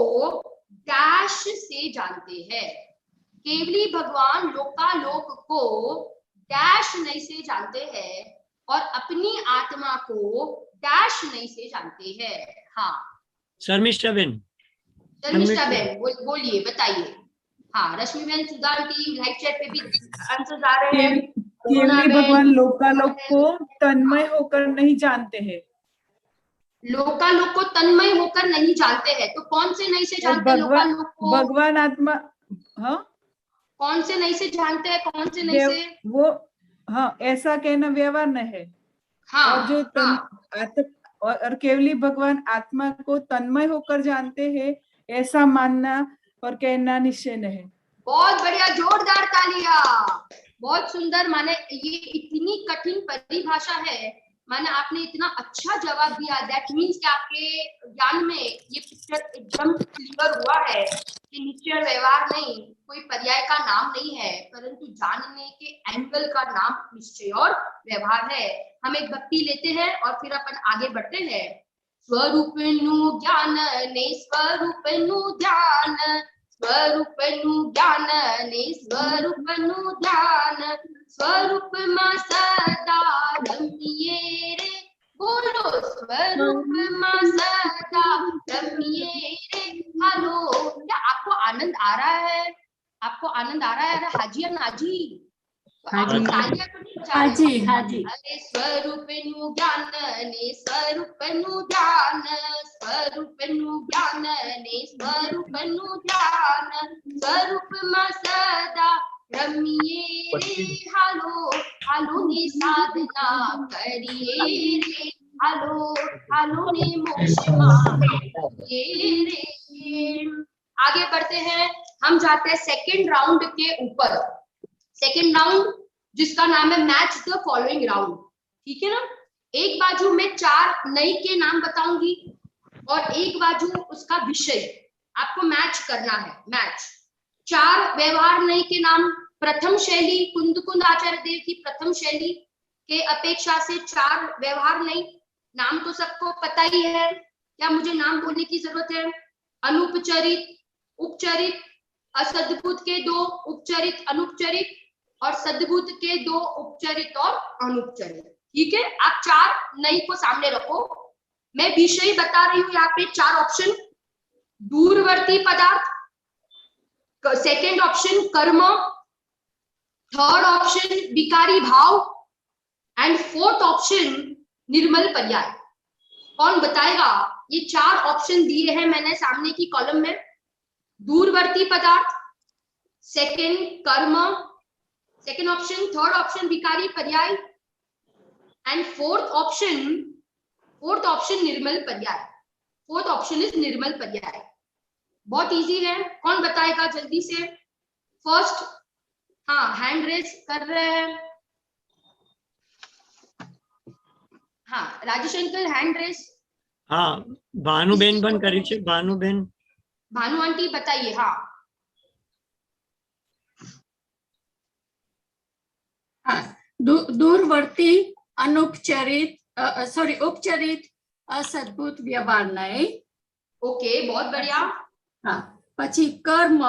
डैश से जानते हैं। केवली भगवान लोकालोक को डैश नहीं से जानते हैं और अपनी आत्मा को डैश नहीं से जानते हैं। हाँ, शर्मिष्ठा बेन, शर्मिष्ठा बेन बोलिए, बताइए। हाँ, रश्मि बेन, सुधांती, लाइव चैट पे भी आंसर आ रहे हैं। केवली भगवान लोकालोक को तन्मय होकर नहीं जानते हैं। लोकालोक को तन्मय होकर नहीं जानते हैं, तो कौन से नहीं से जानते हैं? लोकालोक को भगवान आत्मा, हाँ, कौन से नहीं से जानते हैं, कौन से नहीं से? वो, हाँ, ऐसा कहना व्यवहार न है। हाँ, और जो और केवली भगवान आत्मा को तन्मय होकर जानते हैं, ऐसा मानना और कहना निश्चय न है। बहुत बढ़िया, जोरदार तालियां, बहुत सुंदर। माने ये इतनी कठिन परिभाषा है, माने आपने इतना अच्छा जवाब दिया। दैट मीन्स कि आपके ज्ञान में ये पिक्चर एकदम क्लियर हुआ है कि निश्चय व्यवहार नहीं, कोई पर्याय का नाम नहीं है, परंतु जानने के एंगल का नाम निश्चय और व्यवहार है। हम एक भक्ति लेते हैं और फिर अपन आगे बढ़ते हैं। स्वरूप नु ज्ञान ने स्वरूप नु ध्यान, स्वरूप नु ज्ञान ने स्वरूप नु ध्यान, स्वरूप में सदा रमिए रे, बोलो स्वरूप में सदा रमिए रे। हेलो, क्या आपको आनंद आ रहा है? आपको आनंद आ रहा है? अरे हाजी नाजी, तालियां तो नहीं बजा रहे? हाजी। अरे स्वरूप नु ज्ञान ने स्वरूप नु ध्यान, स्वरूप नु ज्ञान ने स्वरूप नु ध्यान, स्वरूप में सदा रमिए रे। हालो हालो ने साधना करिए रे, हालो हालो ने मोक्ष मांगिए रे। आगे बढ़ते हैं, हम जाते हैं सेकंड राउंड के ऊपर। सेकंड राउंड जिसका नाम है मैच द फॉलोइंग राउंड, ठीक है ना। एक बाजू में 4 नई के नाम बताऊंगी और एक बाजू उसका विषय, आपको मैच करना है। मैच 4 व्यवहार नई के नाम। प्रथम शैली, कुंद आचार्य देव की प्रथम शैली के अपेक्षा से 4 व्यवहार नई। नाम तो सबको पता ही है, क्या मुझे नाम बोलने की जरूरत है? अनुपचरित, उपचरित, असद्भुत के 2 उपचरित अनुपचरित, और सद्भुत के 2 उपचरित और अनुपचरित। ठीक है, आप 4 नई को सामने रखो। मैं विषय बता रही हूँ, यहाँ पे 4 ऑप्शन। दूरवर्ती पदार्थ, सेकेंड ऑप्शन कर्म, थर्ड ऑप्शन विकारी भाव एंड फोर्थ ऑप्शन निर्मल पर्याय। कौन बताएगा? ये 4 ऑप्शन दिए हैं मैंने सामने की कॉलम में। दूरवर्ती पदार्थ, सेकेंड कर्म, सेकेंड ऑप्शन, थर्ड ऑप्शन विकारी पर्याय एंड फोर्थ ऑप्शन निर्मल पर्याय। फोर्थ ऑप्शन इज निर्मल पर्याय। बहुत इजी है, कौन बताएगा जल्दी से? फर्स्ट हाँ, हैंड रेस कर रहे हैं। हाँ, राजेश अंकल हैंड रेस। हाँ, भानुबेन पण કરી છે, ભાનુબેન। भानु आंटी बताइए। हाँ, दूरवर्ती अनुपचारित उपचारित असद्भुत व्यवहार नहीं। ओके, बहुत बढ़िया। हाँ, પછી કર્મ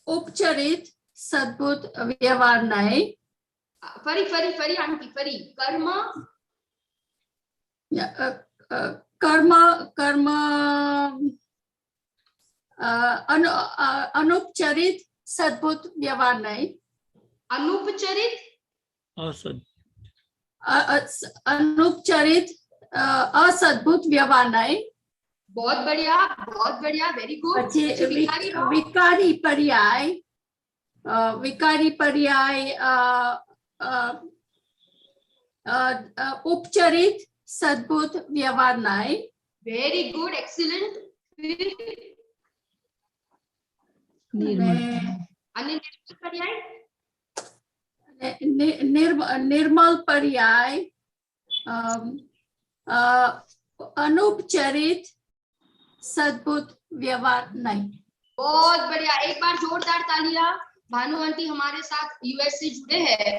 उपचारित सद्भुत व्यवहार नहीं। फरी आंटी, फरी कर्म अनुपचारित सद्भुत व्यवहार नहीं। अनुपचारित अनुपचारित असद्भुत व्यवहार नहीं। बहुत बढ़िया, बहुत बढ़िया, वेरी गुड। विकारी पर्याय उपचारित सद्भुत व्यवहार नहीं। Very good, excellent. निर्मल पर्याय अनुपचारित सद्भुत व्यवहार नहीं। बहुत बढ़िया, एक बार जोरदार तालियां। भानु आंटी हमारे साथ यूएस से जुड़े हैं,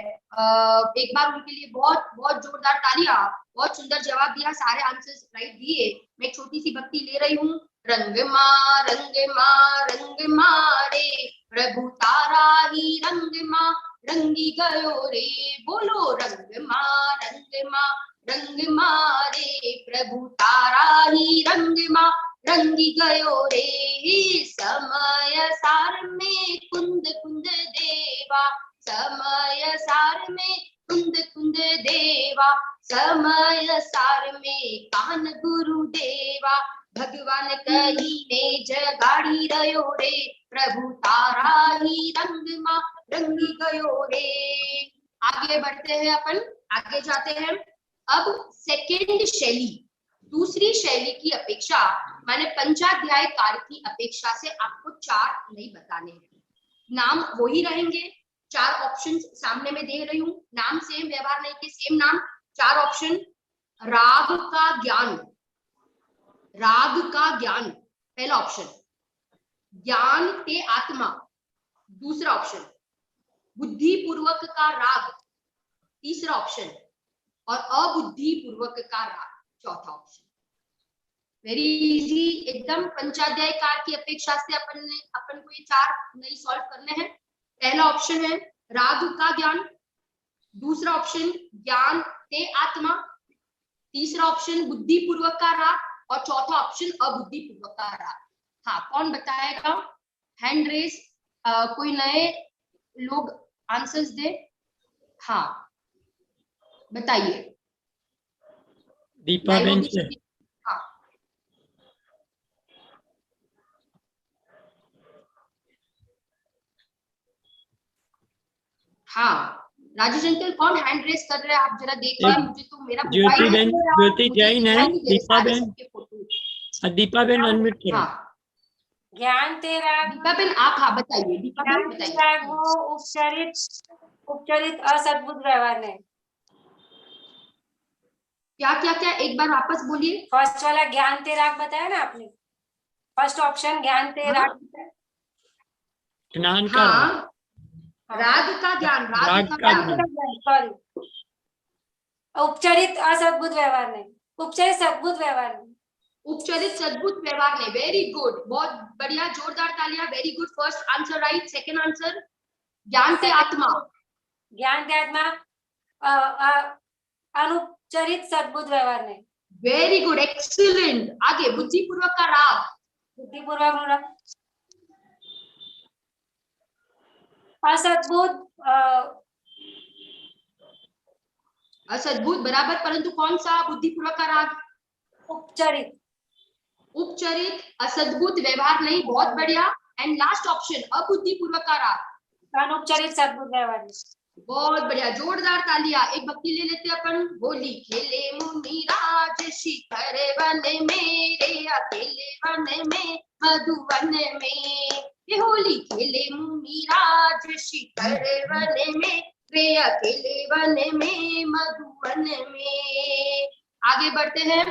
एक बार उनके लिए बहुत बहुत जोरदार तालियां। बहुत सुंदर जवाब दिया, सारे आंसर्स राइट दिए। मैं छोटी सी भक्ति ले रही हूँ। रंग माँ रे प्रभु तारा ही रंग माँ रंगी गयो रे। बोलो रंग माँ रे प्रभु तारा ही रंग माँ रंगी गयो रे। समय सार में कुंद कुंद देवा, समय सार में कुंद कुंद देवा, समय सार में कान गुरु देवा। भगवान कही ने जगाड़ी रयो रे प्रभु तारा ही रंग माँ रंगी गयो रे। आगे बढ़ते हैं, अपन आगे जाते हैं। अब सेकेंड शैली, दूसरी शैली की अपेक्षा, मैंने पंचाध्याय कार की अपेक्षा से आपको 4 नहीं बताने हैं। नाम वो ही रहेंगे, 4 ऑप्शंस सामने में दे रही हूँ। नाम सेम, व्यवहार नहीं के सेम नाम। 4 ऑप्शन। राग का ज्ञान, राग का ज्ञान पहला ऑप्शन। ज्ञान ते आत्मा दूसरा ऑप्शन। बुद्धि पूर्वक का राग तीसरा ऑप्शन। और अबुद्धि पूर्वक का राग चौथा ऑप्शन। वेरी इजी एकदम। पंचाध्याय कार की अपेक्षा से अपन को ये 4 नहीं सॉल्व करने हैं। पहला ऑप्शन है राग का ज्ञान, दूसरा ऑप्शन ज्ञान ते आत्मा, तीसरा ऑप्शन बुद्धि पूर्वक का राग और चौथा ऑप्शन अबुद्धि पूर्वक का राग। हाँ, कौन बताएगा? हैंड रेस, कोई नए लोग आंसर्स दे। हाँ बताइए। दीपा बेन से। हाँ, हाँ राजेश अंकल, कौन हैंड रेस कर रहे हैं? आप जरा देखिए, मुझे तो मेरा ज्योति बेन, ज्योति जैन है। Deepa Ben, Deepa Ben unmute करो। ज्ञान तेरा दीपा बेन आप, हाँ बताइए। दीपा बेन बताइए। वो उपचारित असद्भुत व्यवहार नहीं। क्या क्या क्या, एक बार वापस बोलिए। फर्स्ट वाला ज्ञान तेराग बताया ना आपने, फर्स्ट ऑप्शन ज्ञान तेराग। ज्ञान का राग का ज्ञान, राग का ज्ञान, सॉरी। उपचारित असद्भुत व्यवहार नहीं, उपचारित सद्भुत व्यवहार नहीं। उपचारित सद्भुत व्यवहार नहीं। वेरी गुड, बहुत बढ़िया, जोरदार तालियां। Very good, first answer right. Second answer ज्ञान ते आत्मा, ज्ञान ते आत्मा अनुपचारित सद्भुत व्यवहार नहीं। Very good, excellent. आगे बुद्धिपूर्वक का राग, बुद्धिपूर्वक असद्भुत असद्भुत बराबर, परंतु कौन सा बुद्धिपूर्वक का राग? उपचारित। उपचारित असद्भुत व्यवहार नहीं। बहुत बढ़िया। एंड लास्ट ऑप्शन अबुद्धिपूर्वक का राग, अनुपचारित सद्भुत व्यवहार नहीं। बहुत बढ़िया, जोरदार तालियां। एक भक्ति ले लेते अपन। होली खेले मुनि राज शिखर वन में, रे अकेले वन में मधुवन में, ये होली खेले मुनिराज शिखर वन में, वे अकेले वन में मधुवन में। आगे बढ़ते हैं,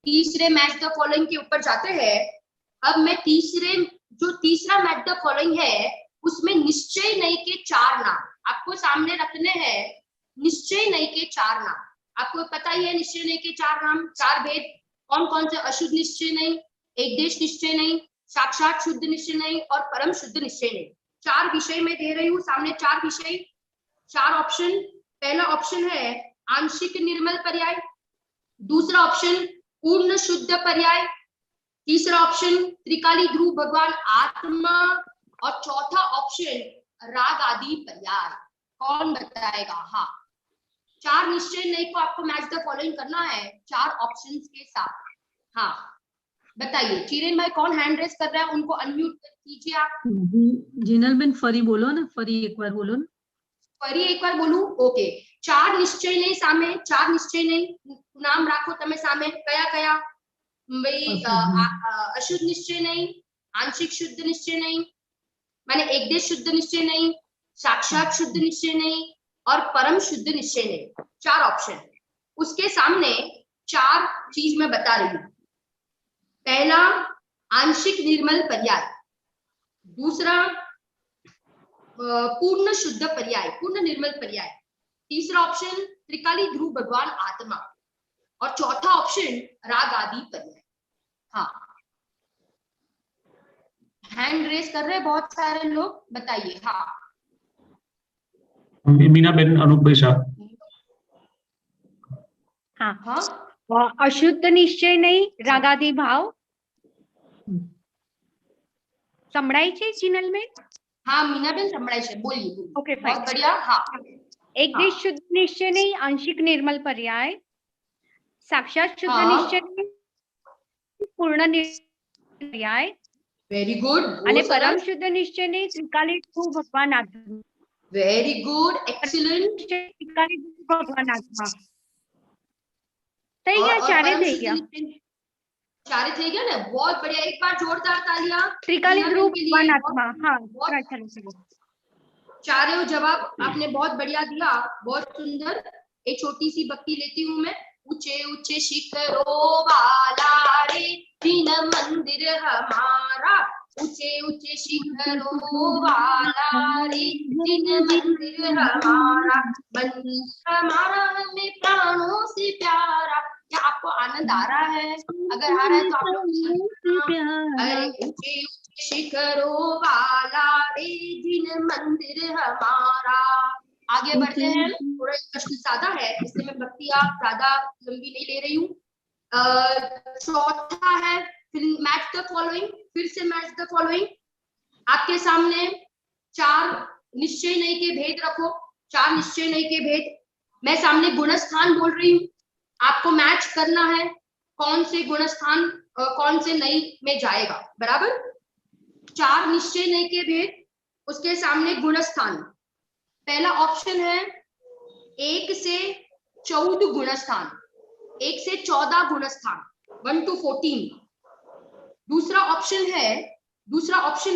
तीसरे मैच द फॉलोइंग के ऊपर जाते हैं। अब मैं तीसरा मैच द फॉलोइंग है, उसमें निश्चय नहीं के 4 नाम आपको सामने रखने हैं। निश्चय नहीं के 4 नाम आपको पता ही है। निश्चय नहीं के 4 नाम, 4 भेद कौन कौन से? अशुद्ध निश्चय नहीं, एक देश निश्चय नहीं, साक्षात शुद्ध निश्चय नहीं और परम शुद्ध निश्चय नहीं। 4 विषय में दे रही हूँ सामने, 4 विषय, 4 ऑप्शन। पहला ऑप्शन है आंशिक निर्मल पर्याय, दूसरा ऑप्शन पूर्ण शुद्ध पर्याय, तीसरा ऑप्शन त्रिकाली ध्रुव भगवान आत्मा और चौथा ऑप्शन राग आदि पर्याय। कौन बताएगा? हाँ, 4 निश्चय नहीं को आपको मैच द फॉलोइंग करना है 4 ऑप्शंस के साथ। हाँ बताइए, चिरेन भाई कौन हैंड रेस कर रहा है उनको अनम्यूट कीजिए आप। जिनल बेन फरी बोलो ना, फरी एक बार बोलो ना। फरी एक बार बोलू? ओके, 4 निश्चय नहीं सामे, 4 निश्चय नहीं नाम राखो तमे सामे। कया कया भाई? अशुद्ध निश्चय नहीं, आंशिक शुद्ध निश्चय नहीं, माने एक देश शुद्ध निश्चय नहीं, साक्षात शुद्ध निश्चय नहीं और परम शुद्ध निश्चय नहीं। 4 ऑप्शन, उसके सामने 4 चीज मैं बता रही हूँ। पहला आंशिक निर्मल पर्याय, दूसरा पूर्ण शुद्ध पर्याय, पूर्ण निर्मल पर्याय, तीसरा ऑप्शन त्रिकाली ध्रुव भगवान आत्मा और चौथा ऑप्शन राग आदि पर्याय। हाँ, हैंड रेस कर रहे बहुत सारे लोग, बताइए। हाँ, मीना बेन, अनूप भाई शाह। हाँ हाँ, अशुद्ध निश्चय नहीं, रागादि भाव। संभळाय छे जिनल में? हाँ मीना बेन संभळाय छे, बोलिए। ओके, बहुत बढ़िया। हाँ, एक देश शुद्ध निश्चय नहीं, आंशिक निर्मल पर्याय, साक्षात शुद्ध निश्चय नहीं, पूर्ण पर्याय। Very good. आणि परम शुद्ध निश्चय नहीं, त्रिकाली ध्रुव भगवान आत्मा। Very good, excellent. त्रिकाली ध्रुव भगवान आत्मा થઈ ગયા, 4 થઈ ગયા। 4 થઈ ગયા ને, बहुत बढ़िया। एक बार जोरदार तालियां त्रिकाली ध्रुव भगवान आत्मा। हाँ, बहुत अच्छा लगा। 4 जवाब आपने बहुत बढ़िया दिया, बहुत सुंदर। एक छोटी सी भक्ति लेती हूँ मैं। ऊंचे ऊंचे शिखरों वाला रे जिन मंदिर हमारा, ऊंचे ऊंचे शिखरों वाला रे जिन मंदिर हमारा, मंदिर हमारा हमें प्राणों से प्यारा। क्या आपको आनंद आ रहा है? अगर आ रहा है तो आप लोग अरे ऊंचे ऊंचे शिखरों वाला रे जिन मंदिर हमारा। आगे बढ़ते हैं, थोड़ा प्रश्न सादा है इसलिए मैं भक्तियां ज्यादा लंबी नहीं ले रही हूँ। चौथा है मैच द फॉलोइंग, फिर से मैच द फॉलोइंग। आपके सामने 4 निश्चय नहीं के भेद रखो, 4 निश्चय नहीं के भेद। मैं सामने गुणस्थान बोल रही हूँ, आपको मैच करना है कौन से गुणस्थान कौन से नहीं में जाएगा, बराबर। 4 निश्चय नहीं के भेद, उसके सामने गुणस्थान। पहला ऑप्शन है 1 से 14 गुणस्थान, 1 से 14 गुणस्थान, 1 to 14। दूसरा ऑप्शन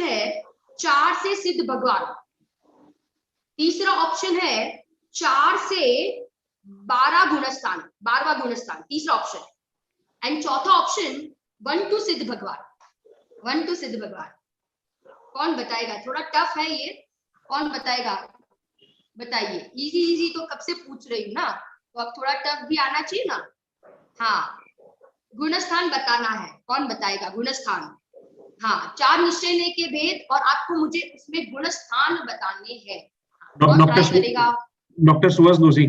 है 4 से सिद्ध भगवान। तीसरा ऑप्शन है 4 से 12 गुणस्थान, 12वां गुणस्थान, तीसरा ऑप्शन। एंड चौथा ऑप्शन 1 to सिद्ध भगवान, 1 to सिद्ध भगवान। कौन बताएगा? थोड़ा टफ है ये, कौन बताएगा? बताइए। इजी तो कब से पूछ रही हूँ ना, तो अब थोड़ा टफ भी आना चाहिए ना। हाँ, गुणस्थान बताना है, कौन बताएगा गुणस्थान? हाँ, 4 निश्चय नहीं के भेद और आपको मुझे उसमें गुणस्थान बताने हैं। कौन ट्राई करेगा? डॉक्टर सुहास दोषी।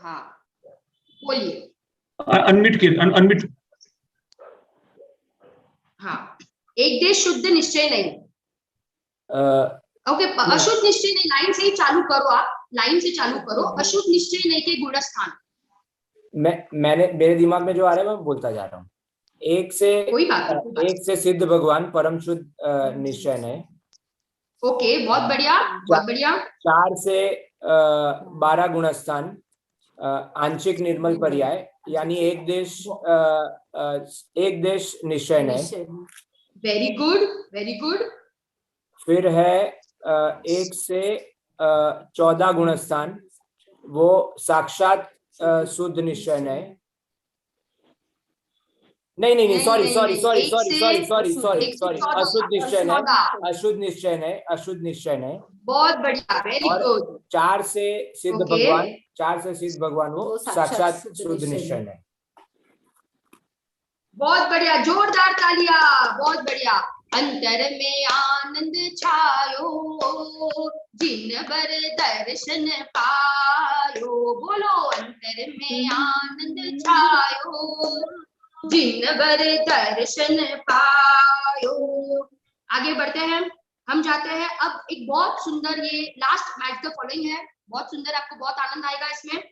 हाँ बोलिए। अनमिट। हाँ, एक देश शुद्ध निश्चय नहीं। ओके, अशुद्ध निश्चय नहीं, लाइन से ही चालू करो आप, लाइन से चालू करो। अशुद्ध निश्चय नहीं के गुणस्थान। मेरे दिमाग में जो आ रहा है मैं बोलता जा रहा हूँ। 1 से सिद्ध भगवान परम शुद्ध निश्चय नहीं। ओके, बहुत बढ़िया, बहुत बढ़िया। 4 से 12 गुणस्थान, आंशिक निर्मल पर्याय, यानी एक देश निश्चय नहीं। Very good, very good. फिर है 1 से 14 गुणस्थान, वो साक्षात शुद्ध निश्चय नहीं। नहीं, सॉरी, अशुद्ध निश्चय नहीं। बहुत बढ़िया, वेरी गुड। 4 से सिद्ध भगवान, वो साक्षात शुद्ध निश्चय नहीं। बहुत बढ़िया, जोरदार तालियां, बहुत बढ़िया। अंतर में आनंद छायो, जिन बर दर्शन पायो। बोलो, अंतर में आनंद छायो, जिन बर दर्शन पायो। आगे बढ़ते हैं, हम जाते हैं अब एक बहुत सुंदर, ये लास्ट मैच द फॉलोइंग है, बहुत सुंदर, आपको बहुत आनंद आएगा इसमें।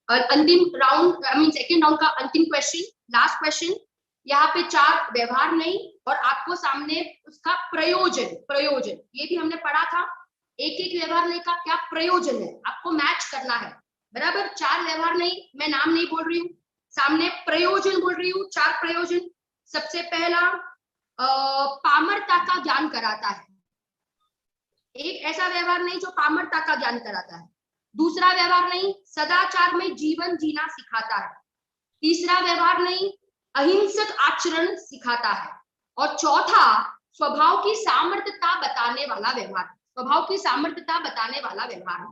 और अंतिम राउंड, सेकेंड राउंड का अंतिम क्वेश्चन, लास्ट क्वेश्चन। यहाँ पे 4 व्यवहार नहीं और आपको सामने उसका प्रयोजन ये भी हमने पढ़ा था। एक व्यवहार नहीं का क्या प्रयोजन है, आपको मैच करना है, बराबर। 4 व्यवहार नहीं, मैं नाम नहीं बोल रही हूँ, सामने प्रयोजन बोल रही हूँ। 4 प्रयोजन। सबसे पहला पामरता का ज्ञान कराता है, एक ऐसा व्यवहार नहीं जो पामरता का ज्ञान कराता है। दूसरा व्यवहार नहीं, सदाचार में जीवन जीना सिखाता है। तीसरा व्यवहार नहीं, अहिंसक आचरण सिखाता है। और चौथा, स्वभाव की सामर्थ्यता बताने वाला व्यवहार, स्वभाव की सामर्थ्यता बताने वाला व्यवहार।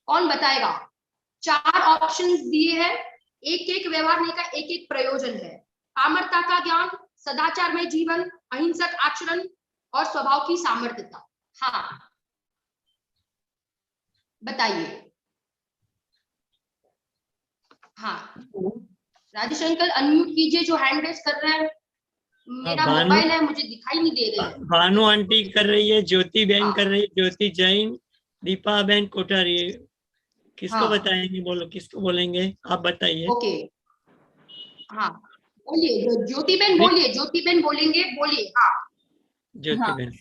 कौन बताएगा? 4 ऑप्शंस दिए हैं, एक व्यवहार नहीं का एक प्रयोजन है। पामरता का ज्ञान, सदाचार में जीवन, अहिंसक आचरण और स्वभाव की सामर्थ्यता। हाँ, बताइए। हाँ, राजेश अंकल अनम्यूट कीजिए, जो हैंड रेज कर रहे हैं। मेरा मोबाइल है, मुझे दिखाई नहीं दे रहे हैं। भानु आंटी कर रही है, ज्योति बहन कर रही है, ज्योति जैन, दीपा बहन कोठारी। किसको बताएंगे? बोलो, किसको बोलेंगे? आप बताइए। ओके, हाँ बोलिए, ज्योति बहन बोलिए, ज्योति बहन बोलेंगे, बोलिए। हाँ, ज्योति बहन।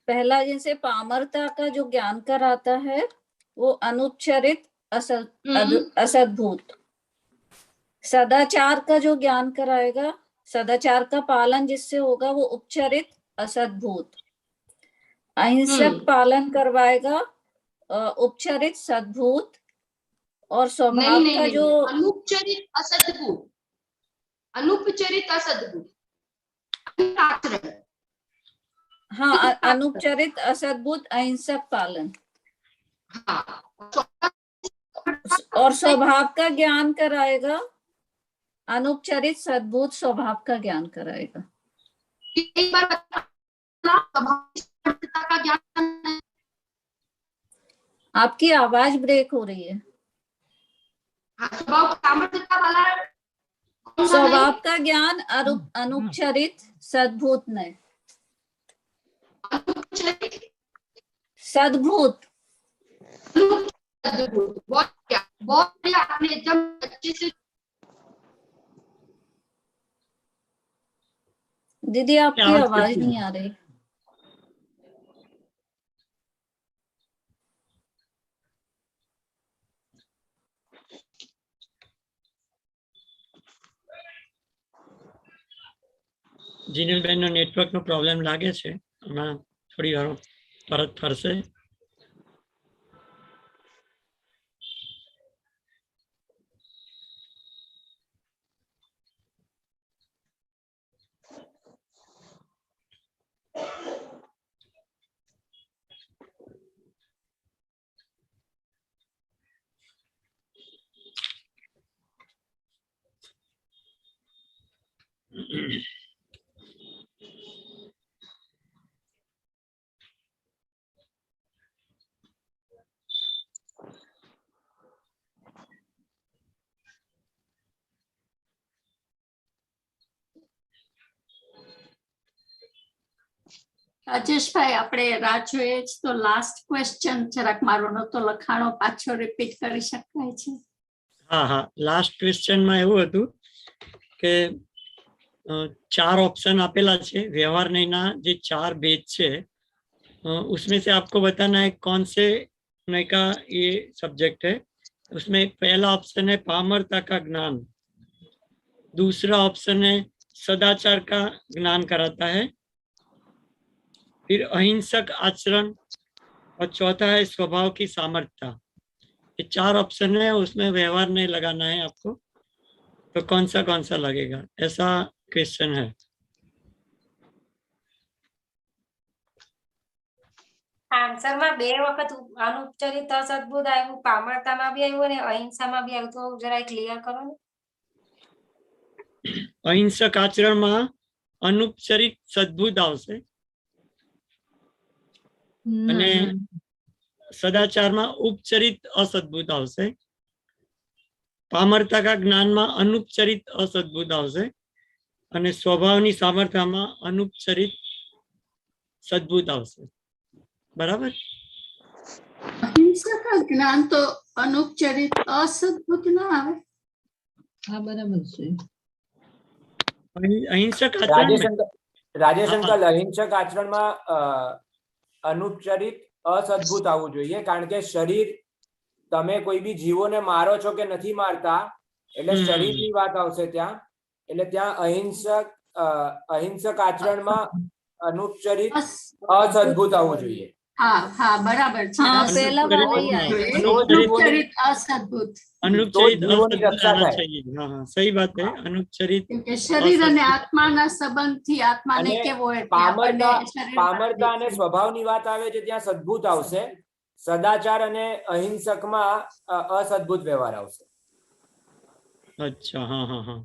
पहला जैसे पामरता का जो ज्ञान कराता है वो अनुपचरित असद्भूत। सदाचार का जो ज्ञान कराएगा, सदाचार का पालन जिससे होगा वो उपचरित असद्भूत। अहिंसक पालन करवाएगा उपचरित सद्भूत। और स्वभाव का जो अनुपचरित असद्भूत, अनुपचरित असद्भूत। हाँ, अनुपचरित असद्भुत अहिंसक पालन। और स्वभाव का ज्ञान कराएगा, अनुपचरित सद्भुत स्वभाव का ज्ञान कराएगा। एक बार का ज्ञान। आपकी आवाज ब्रेक हो रही है। स्वभाव का ज्ञान अनुपचरित सद्भूत नहीं, सद्भूत। बहुत आपने एकदम अच्छे से। दीदी आपकी आवाज नहीं आ रही। જીનલ બેન નો નેટવર્ક નો પ્રોબ્લેમ લાગે છે, હમણાં થોડી વાર પરત ફરશે। રાજેશભાઈ, આપણે રાહ જોઈએ તો લાસ્ટ ક્વેશ્ચન જરાક મારો નતો લખાણો, પાછો રિપીટ કરી શકાય છે? હા, લાસ્ટ ક્વેશ્ચનમાં એવું હતું કે 4 ऑप्शन આપેલા છે, વ્યવહાર નયના જે 4 भेद છે, उसमें से आपको बताना है कौन से नय का ये सब्जेक्ट है। उसमें एक पहला ऑप्शन है पामरता का ज्ञान, दूसरा ऑप्शन है सदाचार का ज्ञान कराता है, फिर अहिंसक आचरण, और चौथा है स्वभाव की सामर्थ्यता। ये 4 ऑप्शन है, उसमें व्यवहार नहीं लगाना है आपको, तो कौन सा लगेगा, ऐसा क्वेश्चन है। आंसर में 2 वखत अनुपचरित असद्भुत आव्યું, पामरताમાં बी आव्યું અને અહિંસામાં बी आव्યું, तो जरा क्लियर करो ने। अहिंसक आचरण में अनुपचरित सद्भुत आवशे અને सदाचार में उपचरित असद्भुत आवशे, पामरता का ज्ञान में अनुपचरित असद्भुत आवशे અને स्वभावनी सामर्थ्य में अनुपचरित सद्भुत आवशे। बराबर। अहिंसा का ज्ञान तो अनुपचरित असद्भुत ना आवे। हाँ बराबर छे। अहिंसक राजेश अंकल अहिंसक आचरण में अनुपचरित असद्भुत आवવું જોઈએ, કારણ કે શરીર તમે કોઈ બી જીવોને મારો છો કે નથી મારતા એટલે શરીરની વાત આવશે ત્યાં, એટલે ત્યાં અહિંસક આચરણમાં अनुपचरित असद्भुत आवવું જોઈએ। हाँ हाँ बराबर छे। हाँ पहला वाला ही आएगा, अनुपचरित असद्भुत। अनुपचरित असद्भुत आना चाहिए। हाँ हाँ सही बात है, अनुपचरित। क्योंकि शरीर અને આત્માના સંબંધથી આત્માને કેવો હોય પામરતા અને સ્વભાવની વાત આવે છે ત્યાં સદ્ભુત આવશે, સદાચાર અને અહિંસકમાં અસદ્ભુત વ્યવહાર આવશે। अच्छा हाँ हाँ हाँ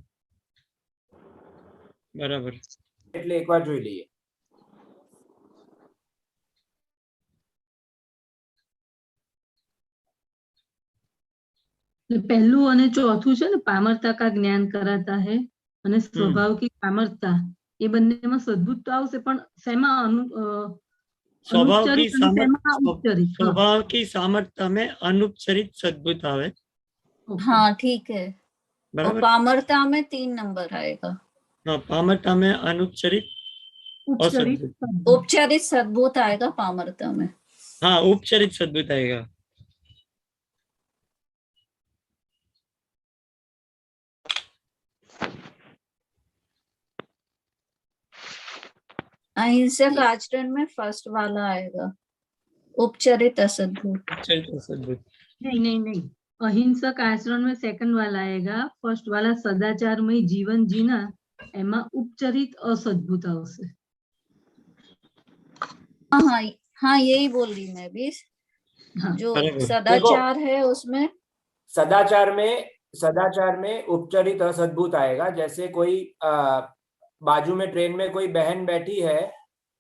बराबर। એટલે એકવાર જોઈ લઈએ। पहलू અને ચોથું છે ને, પામરતા કા જ્ઞાન કરાતા है અને स्वभाव की सामर्थ्यता, એ બંનેમાં સદ્ભુત તો આવશે, પણ શેમાં स्वभाव की सामर्थ्यता में अनुपचरित सद्भुत आवे। हाँ ठीक है। और पामरता में 3 नंबर आएगा। हाँ पामरता में अनुपचरित उपचरित सद्भुत आएगा पामरता में। हाँ उपचरित सद्भुत आएगा। अहिंसक आचरण में फर्स्ट वाला आएगा, उपचरित असद्भुत। नहीं, अहिंसक आचरण में सेकंड वाला आएगा, फर्स्ट वाला सदाचारमय जीवन जीना, एमा उपचरित असद्भुत आवशे। हाँ हाँ यही बोल रही मैं भी। हाँ, जो सदाचार है उसमें सदाचार में उपचरित असद्भुत आएगा। जैसे कोई बाजू में ट्रेन में कोई बहन बैठी है,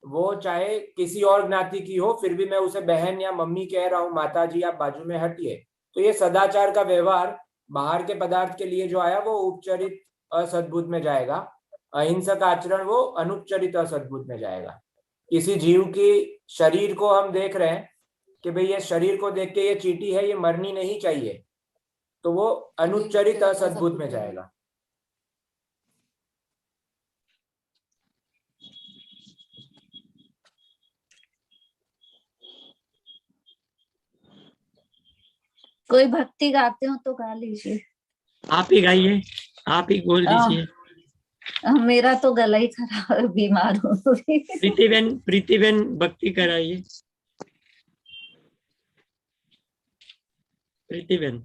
वो चाहे किसी और ज्ञाति की हो, फिर भी मैं उसे बहन या मम्मी कह रहा हूँ, माता जी आप बाजू में हटिए, तो ये सदाचार का व्यवहार बाहर के पदार्थ के लिए जो आया वो उपचरित असद्भुत में जाएगा। अहिंसक आचरण वो अनुपचरित असद्भुत में जाएगा। किसी जीव की शरीर को हम देख रहे हैं कि भाई ये शरीर को देख के ये चींटी है, ये मरनी नहीं चाहिए, तो वो अनुपचरित असद्भुत में जाएगा। कोई भक्ति गाते हो तो गा लीजिए। आप ही गाइए, आप ही बोल दीजिए। मेरा तो गला ही खराब है, बीमार हूँ। प्रीतिबेन भक्ति कराइए। प्रीतिबेन।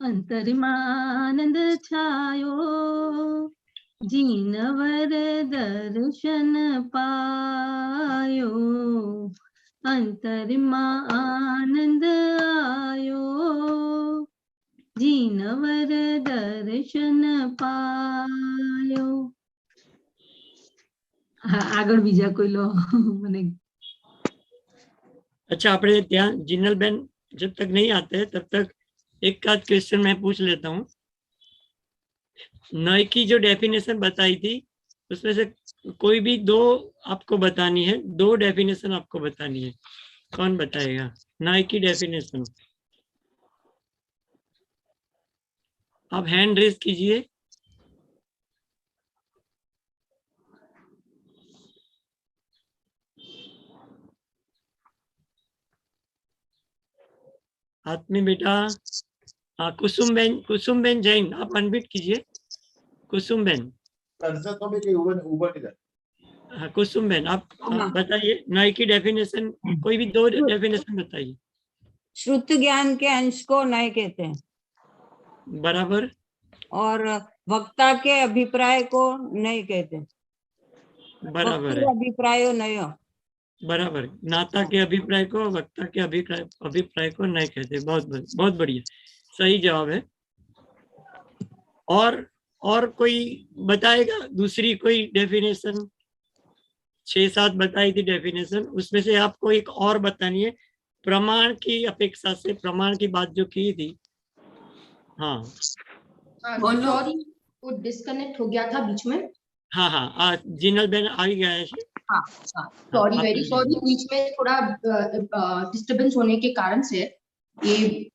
अंतरिमानंद छायो, जीनवर दर्शन पायो, अंतरिमा आनंद आयो, जीनवर दर्शन पायो। हाँ आगळ बीजा कोई लो मने। अच्छा अपने ત્યાં जिनल बेन जब तक नहीं आते तब तक एक आध क्वेश्चन मैं पूछ लेता हूँ। नय की जो डेफिनेशन बताई थी उसमें से कोई भी 2 आपको बतानी है, 2 डेफिनेशन आपको बतानी है। कौन बताएगा नय की डेफिनेशन? आप हैंड रेज कीजिए। आत्मी बेटा, हाँ कुसुमबेन जैन, आप अनम्यूट कीजिए। कुसुमबेन, हाँ कुसुमबेन, आप बताइए नई की डेफिनेशन, कोई भी 2 डेफिनेशन बताइए। श्रुत ज्ञान के अंश को नय कहते हैं। बराबर। और वक्ता के अभिप्राय को नय कहते हैं। बराबर है। अभिप्राय नय। बराबर। नाता के अभिप्राय को, वक्ता के अभिप्राय को नहीं कहते। बहुत बढ़िया, सही जवाब है। और कोई बताएगा दूसरी कोई डेफिनेशन? 6-7 बताई थी डेफिनेशन, उसमें से आपको एक और बतानी है प्रमाण की अपेक्षा से, प्रमाण की बात जो की थी। हाँ सॉरी, वो डिस्कनेक्ट हो गया था बीच में। हाँ, जिनल बेन आ गया है। हाँ, सॉरी, वेरी सॉरी, बीच में थोड़ा डिस्टरबेंस होने के कारण से ये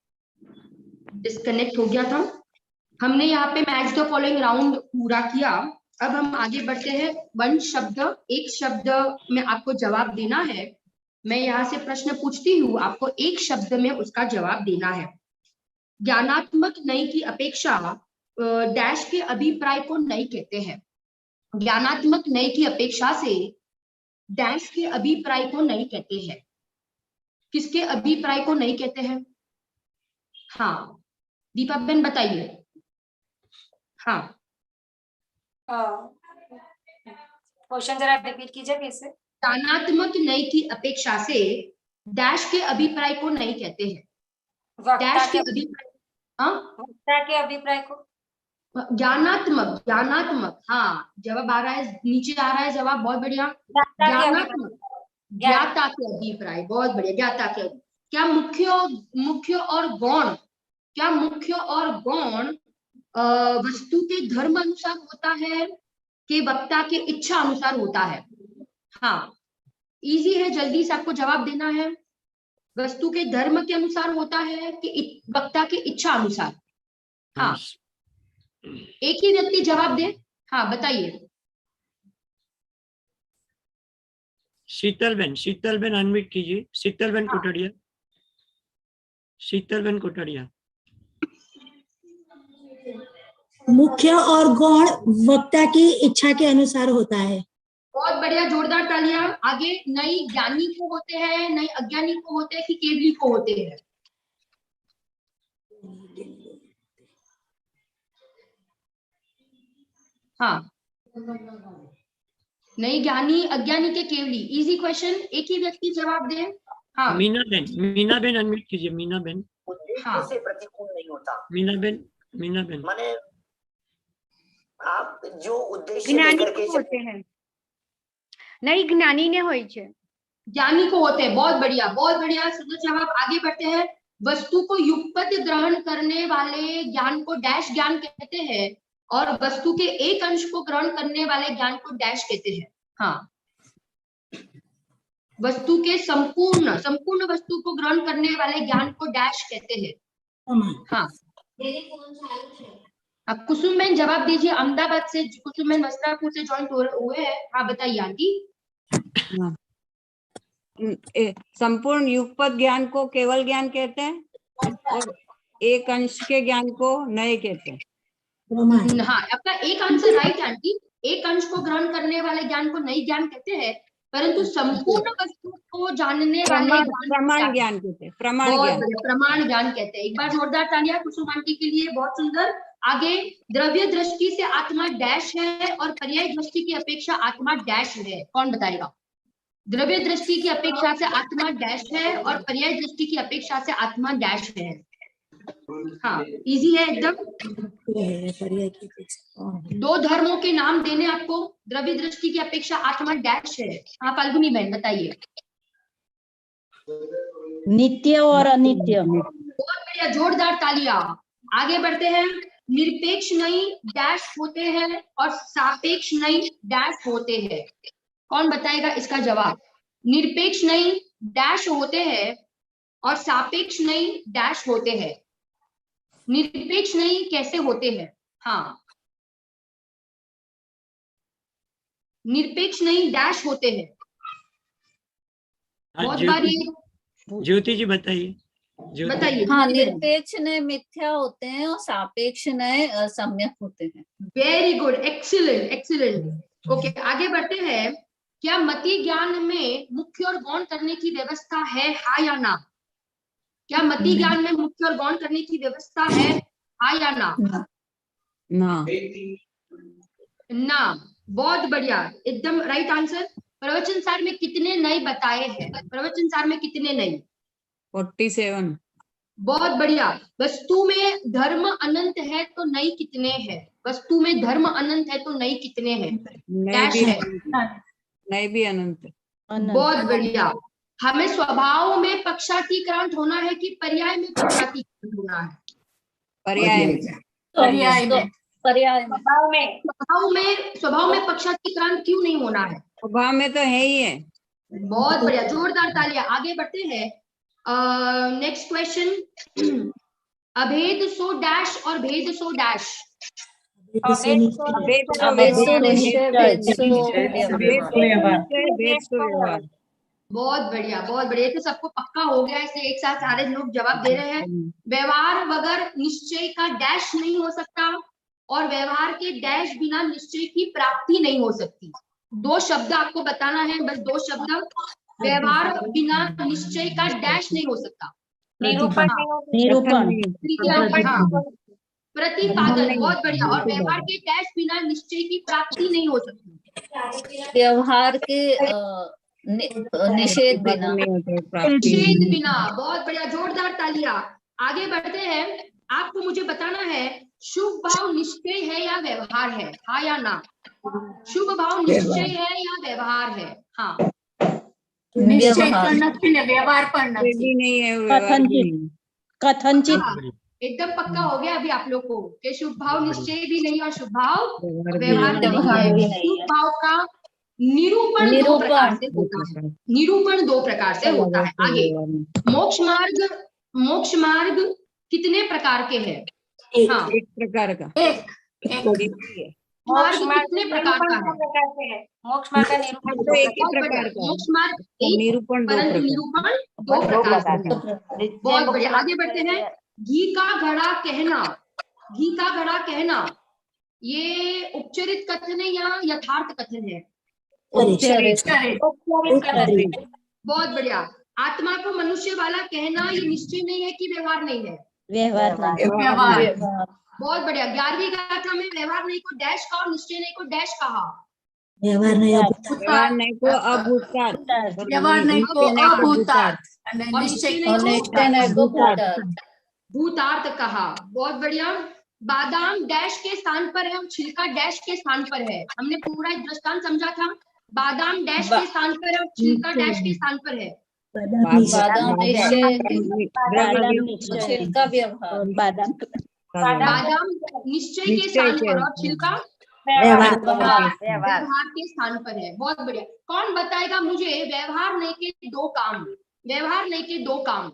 डिस्कनेक्ट हो गया था। हमने यहाँ पे मैच द फॉलोइंग राउंड पूरा किया। अब हम आगे बढ़ते हैं। एक शब्द में आपको जवाब देना है। मैं यहाँ से प्रश्न पूछती हूँ, आपको एक शब्द में उसका जवाब देना है। ज्ञानात्मक नई की अपेक्षा डैश के अभिप्राय को नई कहते हैं। ज्ञानात्मक नई की अपेक्षा से डैश के अभिप्राय को नई कहते हैं। किसके अभिप्राय को नई कहते हैं? हाँ दीपा बहन बताइए। हाँ क्वेश्चन जरा रिपीट कीजिए फिर से। ज्ञानात्मक नई की अपेक्षा से डैश के अभिप्राय को नई कहते हैं। डैश के अभिप्राय, वक्ता के अभिप्राय को ज्ञानात्मक, हाँ जवाब आ रहा है, नीचे आ रहा है जवाब, बहुत बढ़िया। ज्ञानात्मक, ज्ञाता के अभिप्राय, बहुत बढ़िया। ज्ञाता के, क्या मुख्य और गौण वस्तु के धर्म अनुसार होता है कि वक्ता के इच्छा अनुसार होता है? हाँ इजी है, जल्दी से आपको जवाब देना है। वस्तु के धर्म के अनुसार होता है कि वक्ता के इच्छा अनुसार? हाँ एक ही व्यक्ति जवाब दे। हाँ बताइए। शीतल बेन अनम्यूट कीजिए। शीतल बेन कोटड़िया, शीतल बेन कोटड़िया। मुख्य और गौण वक्ता की इच्छा के अनुसार होता है। बहुत बढ़िया, जोरदार तालियां। आगे, नई ज्ञानी को होते हैं, नई अज्ञानी को होते हैं कि केवली को होते हैं? हाँ नई ज्ञानी, अज्ञानी के केवली। इजी क्वेश्चन, एक ही व्यक्ति जवाब दे। हाँ मीना बेन अनम्यूट कीजिए। मीना बेन। हाँ से प्रतिकूल नहीं होता। मीना बेन माने आप जो उद्देश्य ज्ञानी लेकर को के होते हैं, नहीं ज्ञानी ने होय छे, ज्ञानी को होते हैं। बहुत बढ़िया, बहुत बढ़िया, सुंदर जवाब। आगे बढ़ते हैं। वस्तु को युगपत ग्रहण करने वाले ज्ञान को डैश ज्ञान कहते हैं और वस्तु के एक अंश को ग्रहण करने वाले ज्ञान को डैश कहते हैं। हाँ वस्तु के संपूर्ण वस्तु को ग्रहण करने वाले ज्ञान को डैश कहते हैं। हाँ अब कुसुम बहन जवाब दीजिए। अहमदाबाद से कुसुम बहन वस्त्रापुर से ज्वाइन हुए हैं। हाँ बताइए आंटी। संपूर्ण युगपत ज्ञान को केवल ज्ञान कहते हैं और एक अंश के ज्ञान को नए कहते हैं। हाँ आपका एक आंसर राइट आंटी। एक अंश को ग्रहण करने वाले ज्ञान को नई ज्ञान कहते हैं, परंतु संपूर्ण वस्तु को जानने वाले प्रमाण ज्ञान कहते हैं। प्रमाण ज्ञान कहते हैं। एक बार जोरदार तालियां कुसुम आंटी के लिए, बहुत सुंदर। आगे, द्रव्य दृष्टि से आत्मा डैश है और पर्याय दृष्टि की अपेक्षा आत्मा डैश है। कौन बताएगा? द्रव्य दृष्टि की अपेक्षा से आत्मा डैश है और पर्याय दृष्टि की अपेक्षा से आत्मा डैश है। हाँ इजी है एकदम। दो धर्मों के नाम देने आपको। द्रव्य दृष्टि की अपेक्षा आत्मा डैश है। हाँ फाल्गुनी बहन बताइए। नित्य और अनित्य। बहुत बढ़िया, जोरदार तालियां। आगे बढ़ते हैं। निरपेक्ष नहीं डैश होते हैं और सापेक्ष नहीं डैश होते हैं। कौन बताएगा इसका जवाब? निरपेक्ष नहीं डैश होते हैं और सापेक्ष नहीं डैश होते हैं। निरपेक्ष नहीं कैसे होते हैं? हाँ निरपेक्ष नहीं डैश होते हैं। बहुत बार ये ज्योति जी बताइए। बताइए। हाँ, निरपेक्ष नए मिथ्या होते हैं और सापेक्ष नए सम्यक होते हैं। Very good, excellent excellent. Okay, आगे बढ़ते हैं। क्या मति ज्ञान में मुख्य और गौण करने की व्यवस्था है, हाँ या ना? क्या मति ज्ञान में मुख्य और गौण करने की व्यवस्था है, हाँ या ना? ना। ना, बहुत बढ़िया, एकदम राइट आंसर। प्रवचन सार में कितने नए बताए हैं? प्रवचन सार में कितने नए? 47। बहुत बढ़िया। वस्तु में धर्म अनंत है तो नई कितने हैं? वस्तु में धर्म अनंत है तो नई कितने हैं? डैश है। नई भी अनंत है। बहुत बढ़िया। हमें स्वभाव में पक्षातिक्रांत होना है कि पर्याय में पक्षातिक्रांत होना है? पर्याय में। पर्याय में। पर्याय में। स्वभाव में पक्षातिक्रांत क्यों नहीं होना है? स्वभाव में तो है ही है। बहुत बढ़िया, जोरदार तालियां। आगे बढ़ते हैं। Next question. अभेद सो डैश और भेद सो डैश। बहुत बढ़िया, बहुत बढ़िया। ये तो सबको पक्का हो गया, इसलिए एक साथ सारे लोग जवाब दे रहे हैं। व्यवहार बगैर निश्चय का डैश नहीं हो सकता और व्यवहार के डैश बिना निश्चय की प्राप्ति नहीं हो सकती। दो शब्द आपको बताना है, बस दो शब्द। व्यवहार बिना निश्चय का डैश नहीं हो सकता। निरूपण। प्रतिपादन, बहुत बढ़िया। और व्यवहार के डैश बिना निश्चय की प्राप्ति नहीं हो सकती। व्यवहार के निषेध बिना। निषेध बिना, बहुत बढ़िया, जोरदार तालियां। आगे बढ़ते हैं। आपको मुझे बताना है, शुभ भाव निश्चय है या व्यवहार है, हाँ या ना? शुभ भाव निश्चय है या व्यवहार है? हाँ। निश्चय करना चाहिए, व्यवहार करना चाहिए। कथनचित। एकदम पक्का हो गया अभी आप लोग को कि शुभ भाव निश्चय भी नहीं और शुभ भाव व्यवहार भी नहीं। शुभ भाव का निरूपण दो प्रकार से होता है। निरूपण दो प्रकार से होता है। आगे, मोक्ष मार्ग कितने प्रकार के हैं? हाँ, एक प्रकार का। एक मार्ग कितने प्रकार का है? मोक्ष मार्ग का निरूपण तो एक ही प्रकार का। मोक्ष मार्ग निरूपण परंतु निरूपण दो प्रकार से। बहुत बढ़िया, आगे बढ़ते हैं। घी का घड़ा कहना, घी का घड़ा कहना, ये उपचरित कथन है या यथार्थ कथन है? बहुत बढ़िया। आत्मा को मनुष्य वाला कहना ये निश्चय नहीं है कि व्यवहार नहीं है? व्यवहार। बहुत बढ़िया। 11वीं गाथा में व्यवहार नहीं को डैश कहा और निश्चय नहीं को डैश कहा। व्यवहार नहीं को अभूतार्थ। व्यवहार नहीं को अभूतार्थ। निश्चय को भूतार्थ कहा। बहुत बढ़िया। बादाम डैश के स्थान पर है और छिलका डैश के स्थान पर है। हमने पूरा दृष्टांत समझा था। बादाम डैश के स्थान पर है और छिलका डैश के स्थान पर है। बादाम छिलका व्यवहार। बादाम निश्चय के स्थान पर और छिलका व्यवहार के स्थान पर है। बहुत बढ़िया। कौन बताएगा मुझे व्यवहार नहीं के दो काम? व्यवहार नहीं के दो काम,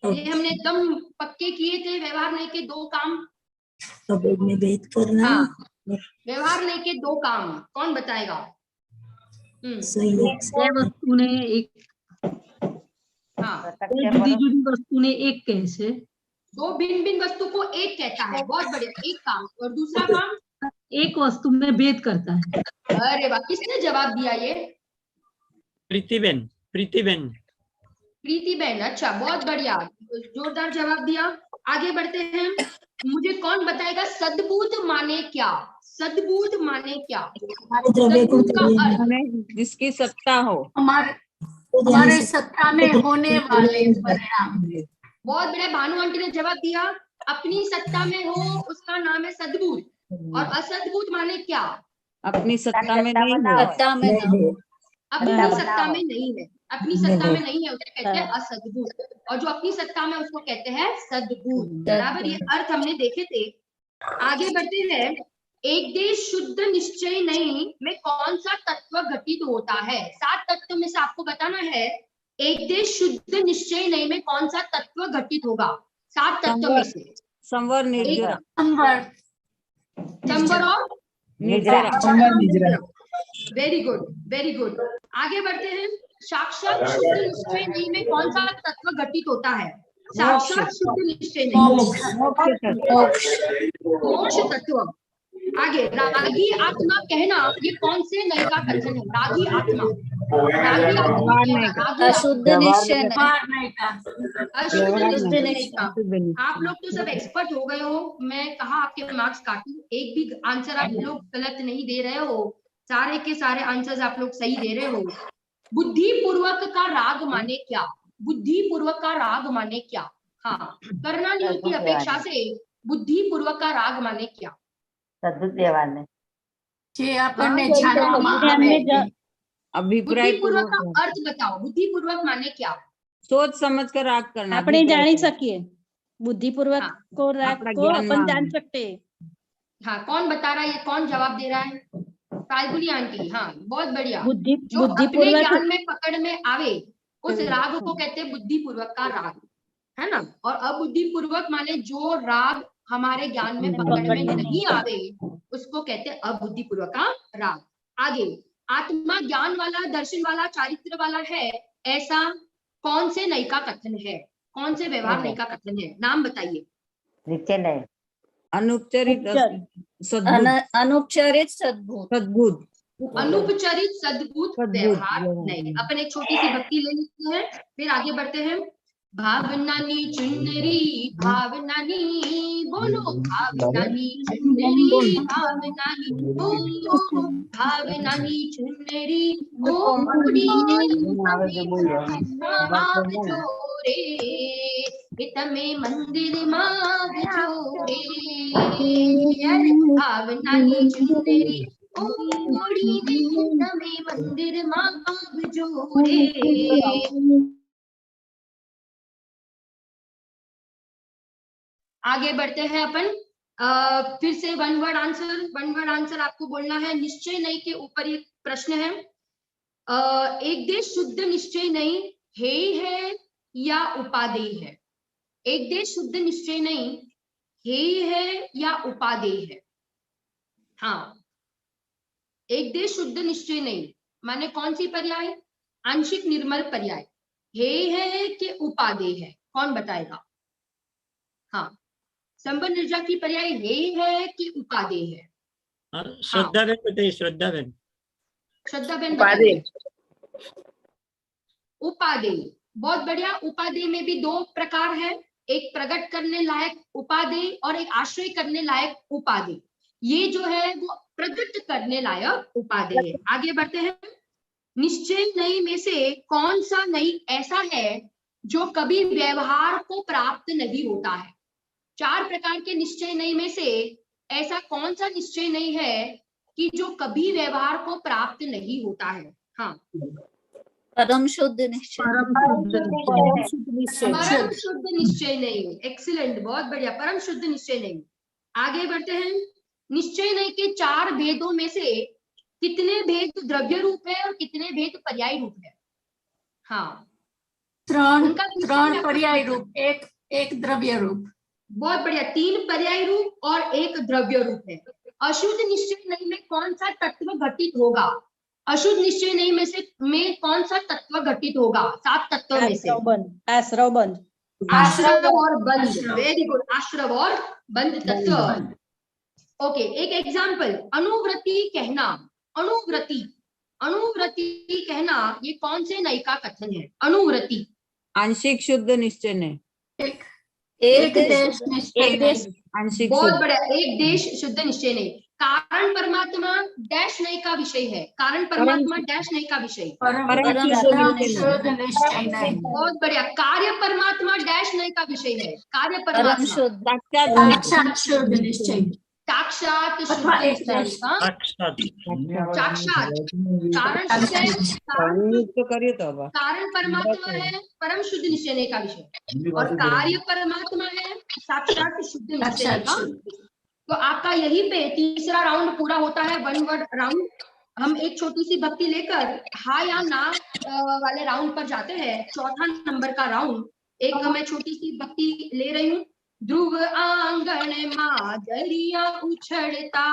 ये हमने एकदम पक्के किए थे। व्यवहार नहीं के दो काम, अभेद में भेद करना। हाँ, व्यवहार नहीं के दो काम, कौन बताएगा? वस्तु ने एक, हाँ, जुदी जुदी वस्तु ने एक कैसे? दो भिन्न भिन्न वस्तु को एक कहता है। बहुत बढ़िया, एक काम। और दूसरा काम? एक वस्तु में भेद करता है। अरे वाह, किसने जवाब दिया ये? प्रीतिबेन। प्रीतिबेन, अच्छा, बहुत बढ़िया, जोरदार जवाब दिया। आगे बढ़ते हैं। मुझे कौन बताएगा सद्बुद्ध माने क्या? सद्बुद्ध माने क्या? सद्बुद्ध का अर्थ? जिसकी सत्ता हो, हमारे सत्ता में होने वाले परिणाम। बहुत बढ़िया, भानु आंटी ने जवाब दिया। अपनी सत्ता में हो उसका नाम है सद्बुद्ध। और असद्बुद्ध माने क्या? अपनी सत्ता में नहीं हो। अपनी सत्ता में नहीं है, अपनी सत्ता में नहीं है उसे कहते हैं असद्बुद्ध। और जो अपनी सत्ता में उसको कहते हैं सद्बुद्ध। बराबर, ये अर्थ हमने देखे थे। आगे बढ़ते हैं। एक देश शुद्ध निश्चय नहीं में कौन सा तत्व घटित होता है? 7 तत्व में से आपको बताना है एक देश शुद्ध निश्चय नहीं में कौन सा तत्व घटित होगा? 7 तत्व में से। संवर, निर्जरा। संवर और निर्जरा। Very good, very good. आगे बढ़ते हैं। साक्षात शुद्ध निश्चय नहीं में कौन सा तत्व घटित होता है? साक्षात शुद्ध निश्चय नहीं, मोक्ष तत्व। आगे, रागी आत्मा कहना ये कौन से नए का कथन है? रागी आत्मा, रागी आत्मा कहना, अशुद्ध निश्चय अशुद्ध निश्चय का। आप लोग तो सब एक्सपर्ट हो गए हो, मैं कहा आपके मार्क्स काटूं, एक भी आंसर आप लोग गलत नहीं दे रहे हो, सारे के सारे आंसर्स आप लोग सही दे रहे हो। बुद्धि पूर्वक का राग माने क्या? बुद्धि पूर्वक का राग माने क्या? हाँ, करना की अपेक्षा से बुद्धि पूर्वक का राग माने क्या? સદબુદ્ધ વ્યવહારને જે આપણને જાણવામાં આવે अभिप्राय बुद्धिपूर्वक का अर्थ बताओ, बुद्धिपूर्वक माने क्या? सोच समझ कर राग करना। આપણે જાણી શકીએ बुद्धिपूर्वक को राग को अपन जान सकते हैं। हाँ, कौन बता रहा है? ये कौन जवाब दे रहा है? फाल्गुनी आंटी। हाँ, बहुत बढ़िया। जो अपने ज्ञान में पकड़ में आवे उस राग को कहते हैं बुद्धिपूर्वक का राग, है ना। और अबुद्धिपूर्वक माने जो राग हमारे ज्ञान में पकड़ में नहीं आवे उसको कहते हैं अबुद्धिपूर्वक का राग। आगे, आत्मा ज्ञान वाला, दर्शन वाला, चारित्र वाला है, ऐसा कौन से नई का कथन है? कौन से व्यवहार नई का कथन है? नाम बताइए। नित्य नय, अनुपचरित अनुपचरित सद्भूत, अनुपचरित सद्भूत व्यवहार नहीं। अपन एक छोटी सी भक्ति ले लेते हैं, फिर आगे बढ़ते हैं। भावनानी चुनरी भावनानी, बोलो भावनानी चुनरी भावनानी, ओ भावनानी चुनरी, ओ मुड़ी माग जोरे, तमे मंदिर माग जोरे। भावनानी चुनरी ओ मुड़ी तमे मंदिर माग जोरे। आगे बढ़ते हैं अपन। फिर से वन वर्ड आंसर आपको बोलना है। निश्चय नहीं के ऊपर ये प्रश्न है। एक देश शुद्ध निश्चय नहीं हेय है या उपादेय है? एक देश शुद्ध निश्चय नहीं हेय है या उपादेय है? हाँ, एक देश शुद्ध निश्चय नहीं माने कौन सी पर्याय? आंशिक निर्मल पर्याय। हेय है कि उपादेय है? कौन बताएगा? हाँ, संबंध निर्जा की पर्याय हेय है कि उपादेय है? श्रद्धा बहन बताइए। श्रद्धा बहन बताइए। उपादेय, बहुत बढ़िया। उपादेय में भी दो प्रकार है, एक प्रकट करने लायक उपादेय और एक आश्रय करने लायक उपादेय। ये जो है वो प्रकट करने लायक उपादेय है। आगे बढ़ते हैं। निश्चय नहीं में से कौन सा नहीं ऐसा है जो कभी व्यवहार को प्राप्त नहीं होता है? चार प्रकार के निश्चय नहीं में से ऐसा कौन सा निश्चय नहीं है कि जो कभी व्यवहार को प्राप्त नहीं होता है? हाँ, परम शुद्ध निश्चय, परम शुद्ध निश्चय नहीं। एक्सीलेंट, बहुत बढ़िया, परम शुद्ध निश्चय नहीं। आगे बढ़ते हैं। निश्चय नहीं के चार भेदों में से कितने भेद द्रव्य रूप है और कितने भेद पर्याय रूप है? हाँ, त्रण पर्याय रूप, एक द्रव्य रूप। बहुत बढ़िया, 3 पर्याय रूप और 1 द्रव्य रूप है। अशुद्ध निश्चय नहीं में कौन सा तत्व घटित होगा? अशुद्ध निश्चय नहीं में से कौन सा तत्व घटित होगा? 7 तत्व में से आश्रव बंध, आश्रव और बंध। वेरी गुड, आश्रव और बंध तत्व। ओके, एक एग्जाम्पल। अनुव्रति कहना, अनुव्रति कहना ये कौन से नई का कथन है? अनुव्रति आंशिक शुद्ध निश्चय ने, एक देश आंशिक बहुत बढ़िया, एक देश शुद्ध निश्चय नहीं। कारण परमात्मा डैश नई का विषय है। कारण परमात्मा डैश नई का विषय, बहुत बढ़िया। कार्य परमात्मा डैश नई का विषय है। कार्य परमात्मा साक्षात शुद्ध निश्चय, साक्षात शुद्ध निश्चय, साक्षात कारण कारण परमात्मा है, परम शुद्ध निश्चय का विषय, और कार्य परमात्मा है, साक्षात शुद्ध निश्चय का। तो आपका यही पे तीसरा राउंड पूरा होता है, 1 वर्ड राउंड। हम एक छोटी सी भक्ति लेकर हाँ या ना वाले राउंड पर जाते हैं। चौथा नंबर का राउंड, एक मैं छोटी सी भक्ति ले रही हूँ। ध्रुव आंगन में दरिया उछड़ता,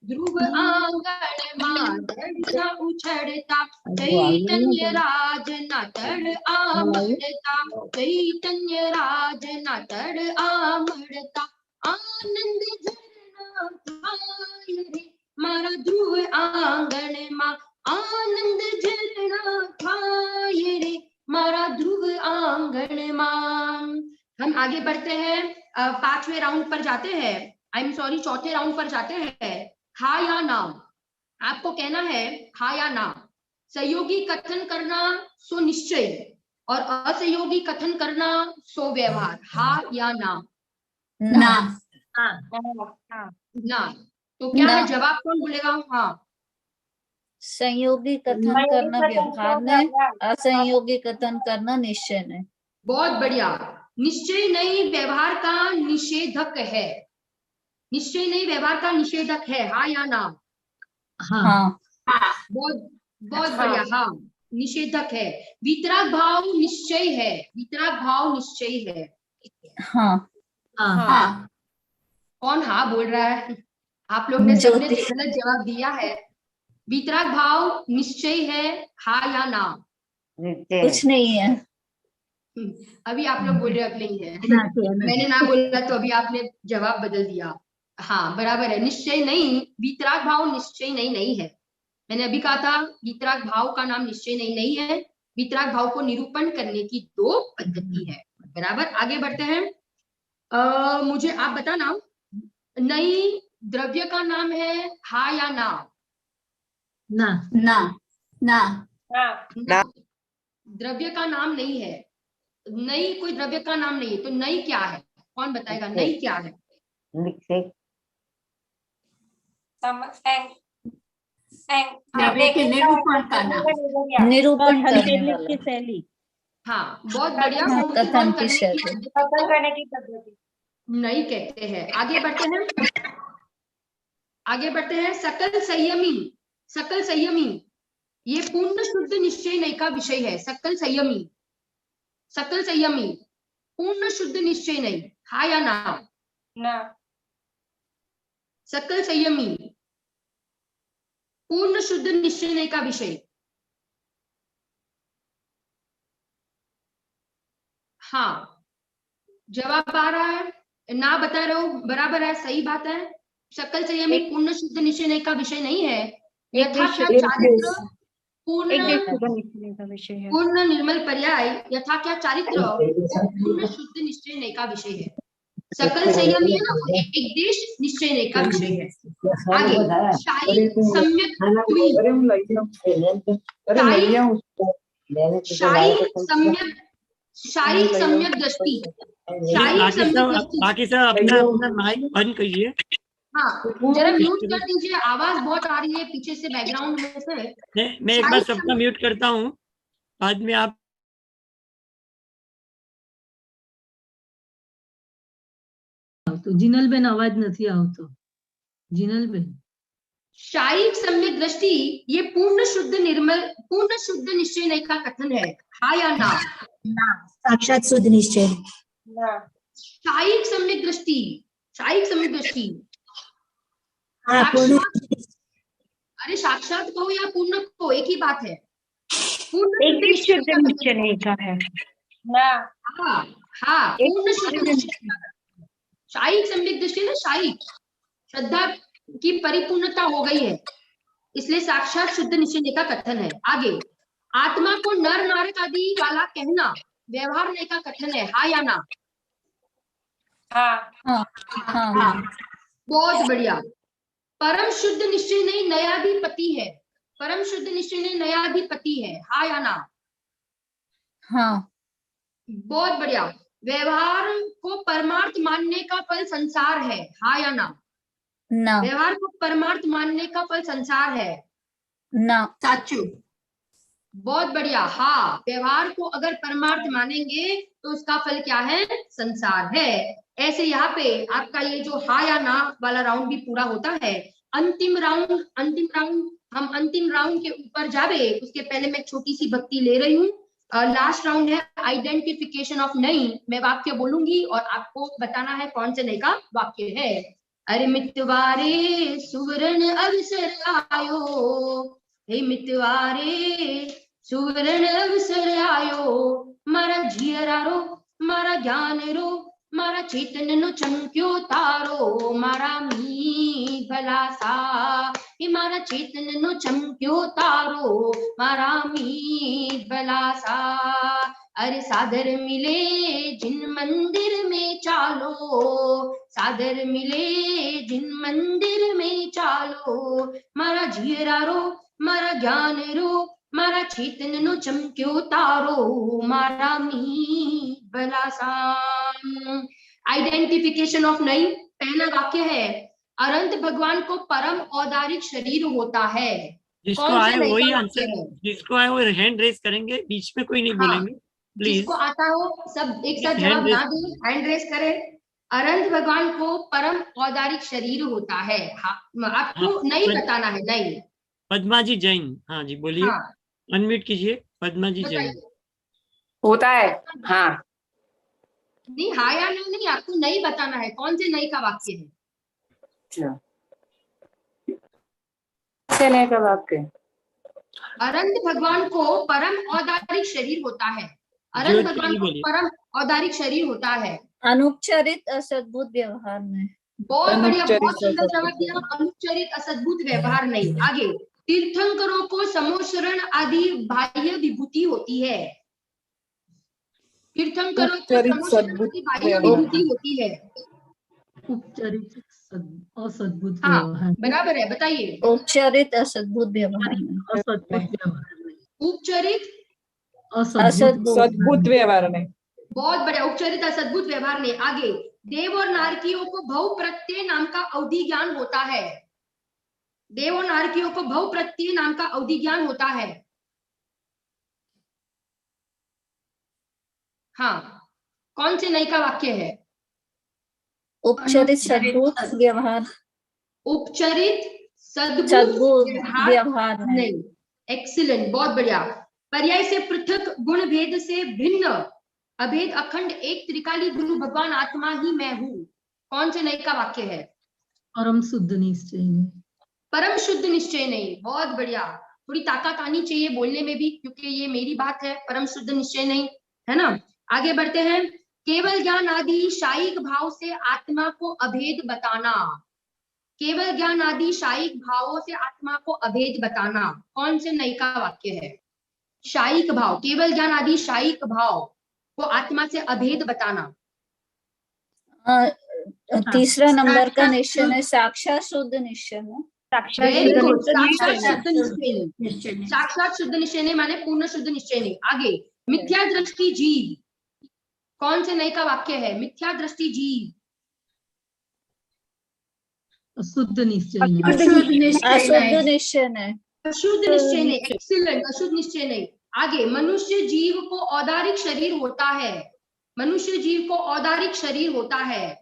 ध्रुव आंगण में दरिया उछड़ता, चैतन्य राज न तड़ आमड़ता, चैतन्य राज न तड़ आमड़ता, आनंद झरना थाय रे मारा ध्रुव आंगण में, आनंद झरना थाय रे मारा ध्रुव आंगण में। हम आगे बढ़ते हैं, 5वें राउंड पर जाते हैं, आई एम सॉरी 4थे राउंड पर जाते हैं। हा या ना, आपको कहना है हा या ना। सहयोगी कथन करना सो निश्चय और असहयोगी कथन करना सो व्यवहार। हा या ना? ना। ना। तो क्या है जवाब, कौन बोलेगा? हाँ। संयोगी कथन करना व्यवहार ने, असंयोगी कथन करना निश्चय ने। बहुत बढ़िया। निश्चय नहीं व्यवहार का निषेधक है, निश्चय नहीं व्यवहार का निषेधक है। हाँ या ना? हाँ। बहुत बहुत बढ़िया। हाँ, निषेधक है। वितराग भाव निश्चय है, वितराग भाव निश्चय है। हाँ। हाँ। कौन हाँ बोल रहा है? आप लोग ने सबने गलत जवाब दिया है। वितराग भाव निश्चय है। हाँ या ना? कुछ नहीं है। अभी आप लोग बोल रहे अब नहीं है। मैंने ना बोला तो अभी आपने जवाब बदल दिया। हाँ बराबर है, निश्चय नहीं, वितराग भाव निश्चय नहीं है। मैंने अभी कहा था वितराग भाव का नाम निश्चय नहीं है। वितराग भाव को निरूपण करने की 2 पद्धति है। बराबर। आगे बढ़ते हैं। मुझे आप बताना, नई द्रव्य का नाम है हा या ना? ना। ना। ना। ना। द्रव्य का नाम नहीं है, नई कोई द्रव्य का नाम नहीं है। तो नई क्या है, कौन बताएगा? नई क्या है? द्रव्य के निरूपण का नाम, निरूपण करने वाला की शैली। हाँ बहुत बढ़िया। कथन की शैली करने की पद्धति नहीं कहते हैं। आगे बढ़ते हैं, आगे बढ़ते हैं। सकल संयमी, सकल संयमी ये पूर्ण शुद्ध निश्चय नहीं का विषय है। सकल संयमी, सकल संयमी पूर्ण शुद्ध निश्चय नहीं। हाँ या ना? ना। सकल संयमी पूर्ण शुद्ध निश्चय नहीं का विषय। हाँ जवाब आ रहा है, ना बता रहे हो, बराबर है, सही बात है। सकल संयमी पूर्ण शुद्ध निश्चय नहीं का विषय नहीं है। यथा क्या चारित्र पूर्ण निर्मल पर्याय, यथा क्या चारित्र पूर्ण शुद्ध निश्चय नहीं का विषय है। सकल संयमी है ना, वो एक देश निश्चय नहीं का विषय है। आगे शाही सम्यक शाही सम्यक दृष्टि, बाकी सब अपना अपना माइक बंद करिए। हाँ जरा म्यूट कर दीजिए, आवाज बहुत आ रही है पीछे से, बैकग्राउंड में से। मैं एक बार सबका म्यूट करता हूँ, बाद में आप। तो जिनल बेन अवाज नहीं आवतो। जिनल बेन, शारीरिक सम्यक दृष्टि ये पूर्ण शुद्ध निर्मल पूर्ण शुद्ध निश्चय नहीं का कथन है। हाँ या ना? ना। साक्षात शुद्ध निश्चय। ना। शारीरिक सम्यक दृष्टि, शारीरिक सम्यक दृष्टि अरे साक्षात कहो या पूर्ण कहो एक ही बात है। पूर्ण शुद्ध निश्चय नहीं का है ना। हाँ हाँ पूर्ण शुद्ध निश्चय। शारीरिक सम्यक दृष्टि ना, शारीरिक श्रद्धा की परिपूर्णता हो गई है, इसलिए साक्षात शुद्ध निश्चय का कथन है। आगे आत्मा को नर नारक आदि वाला कहना व्यवहार नहीं का कथन है। हाँ या ना? हाँ। हाँ। हाँ। बहुत बढ़िया। परम शुद्ध निश्चय नहीं नयाधिपति है, परम शुद्ध निश्चय नहीं नयाधिपति है। हाँ या ना? हाँ। बहुत बढ़िया। व्यवहार को परमार्थ मानने का फल संसार है। हाँ या ना? ना। व्यवहार को परमार्थ मानने का फल संसार है। ना। साचू। बहुत बढ़िया। हाँ व्यवहार को अगर परमार्थ मानेंगे तो उसका फल क्या है? संसार है। ऐसे यहाँ पे आपका ये जो हाँ या ना वाला राउंड भी पूरा होता है। अंतिम राउंड हम अंतिम राउंड के ऊपर जावे उसके पहले मैं छोटी सी भक्ति ले रही हूँ। लास्ट राउंड है आइडेंटिफिकेशन ऑफ नई। मैं वाक्य बोलूंगी और आपको बताना है कौन से नई का वाक्य है। अरे मितवारे सुवर्ण अवसर आयो, हे मितवारे सुवर्ण अवसर आयो, मारा जियरा रो मारा ज्ञान रो, मारा चेतन नो चमक्यो तारो, मारा मी भला सा, हे मारा चेतन नो चमक्यो तारो, मारा मी भला सा। अरे सादर मिले जिन मंदिर में चालो, सादर मिले जिन मंदिर में चालो, मारा जियरा रो मारा ज्ञान रो, मारा चेतन नो चमक्यो तारो, मारा मी भला सा। आइडेंटिफिकेशन ऑफ नई। पहला वाक्य है अनंत भगवान को परम औदारिक शरीर होता है। जिसको कौन से आए नई वही का आंसर, वाक्य है? जिसको आए वो हैंड रेज करेंगे, बीच में कोई नहीं बोलेंगे प्लीज। जिसको आता हो सब एक साथ हैंड जवाब रेज। ना दे, हैंड रेस करें। अनंत भगवान को परम औदारिक शरीर होता है। हाँ, आपको हाँ, नहीं बताना है। नहीं, पद्मा जी जैन, हाँ जी बोलिए, हाँ अनम्यूट कीजिए पद्मा जी जैन। बताइए। होता है, हाँ। नहीं, हाँ या ना नहीं, आपको नहीं बताना है कौन से नई का वाक्य है। अच्छा, चले का वाक्य। अनंत भगवान को परम औदारिक शरीर होता है। अनंत ज्योति भगवान जी को बोलिए। परम औदारिक शरीर होता है। अनुपचारित असद्भुत व्यवहार में। बहुत बढ़िया, अनुपचारित बहुत सुंदर जवाब असद्भुत दिया। अनुपचारित असद्भुत व्यवहार नहीं। आगे, तीर्थंकरों को समोशरण आदि बाह्य विभूति होती है। तीर्थंकरों को उपचारित समोशरण सद्भुत आदि बाह्य व्यवहार। विभूति होती है। उपचारित असद्भुत हाँ, व्यवहार, बराबर है, बताइए। उपचारित असद्भुत व्यवहार में। असद्भुत व्यवहार नहीं, उपचारित असद्भुत सद्भुत व्यवहार नहीं। बहुत बढ़िया, उपचारित असद्भुत व्यवहार ने। आगे, देव और नारकियों को भव प्रत्यय नाम का अवधि ज्ञान होता है। देव और नारकियों को भव प्रत्यय नाम का अवधि ज्ञान होता है। हाँ, कौन से नई का वाक्य है? उपचारित सद्भुत व्यवहार। उपचारित सद्भुत सद्भुत व्यवहार व्यवहार में। नहीं। एक्सीलेंट, बहुत बढ़िया। पर्याय से पृथक गुण भेद से भिन्न अभेद अखंड एक त्रिकाली गुरु भगवान आत्मा ही मैं हूँ। कौन से नई का वाक्य है? परम शुद्ध निश्चय नहीं। परम शुद्ध निश्चय नहीं। बहुत बढ़िया, थोड़ी ताकत आनी चाहिए बोलने में भी, क्योंकि ये मेरी बात है। परम शुद्ध निश्चय नहीं, है ना। आगे बढ़ते हैं। केवल ज्ञान आदि शायिक भाव से आत्मा को अभेद बताना। केवल ज्ञान आदि शायिक भावों से आत्मा को अभेद बताना। कौन से नई का वाक्य है? शायिक भाव, केवल ज्ञान आदि शायिक भाव को आत्मा से अभेद बताना। तीसरा नंबर का निश्चय है साक्षात शुद्ध निश्चय में। वेरी गुड, साक्षात शुद्ध निश्चय नहीं। साक्षात शुद्ध निश्चय नहीं माने पूर्ण शुद्ध निश्चय नहीं। आगे, मिथ्या दृष्टि जीव। कौन से नई का वाक्य है? मिथ्या दृष्टि जीव अशुद्ध निश्चय नहीं। अशुद्ध निश्चय अशुद्ध निश्चय नहीं। अशुद्ध निश्चय नहीं। एक्सीलेंट, अशुद्ध निश्चय नहीं। आगे, मनुष्य जीव को औदारिक शरीर होता है। मनुष्य जीव को औदारिक शरीर होता है।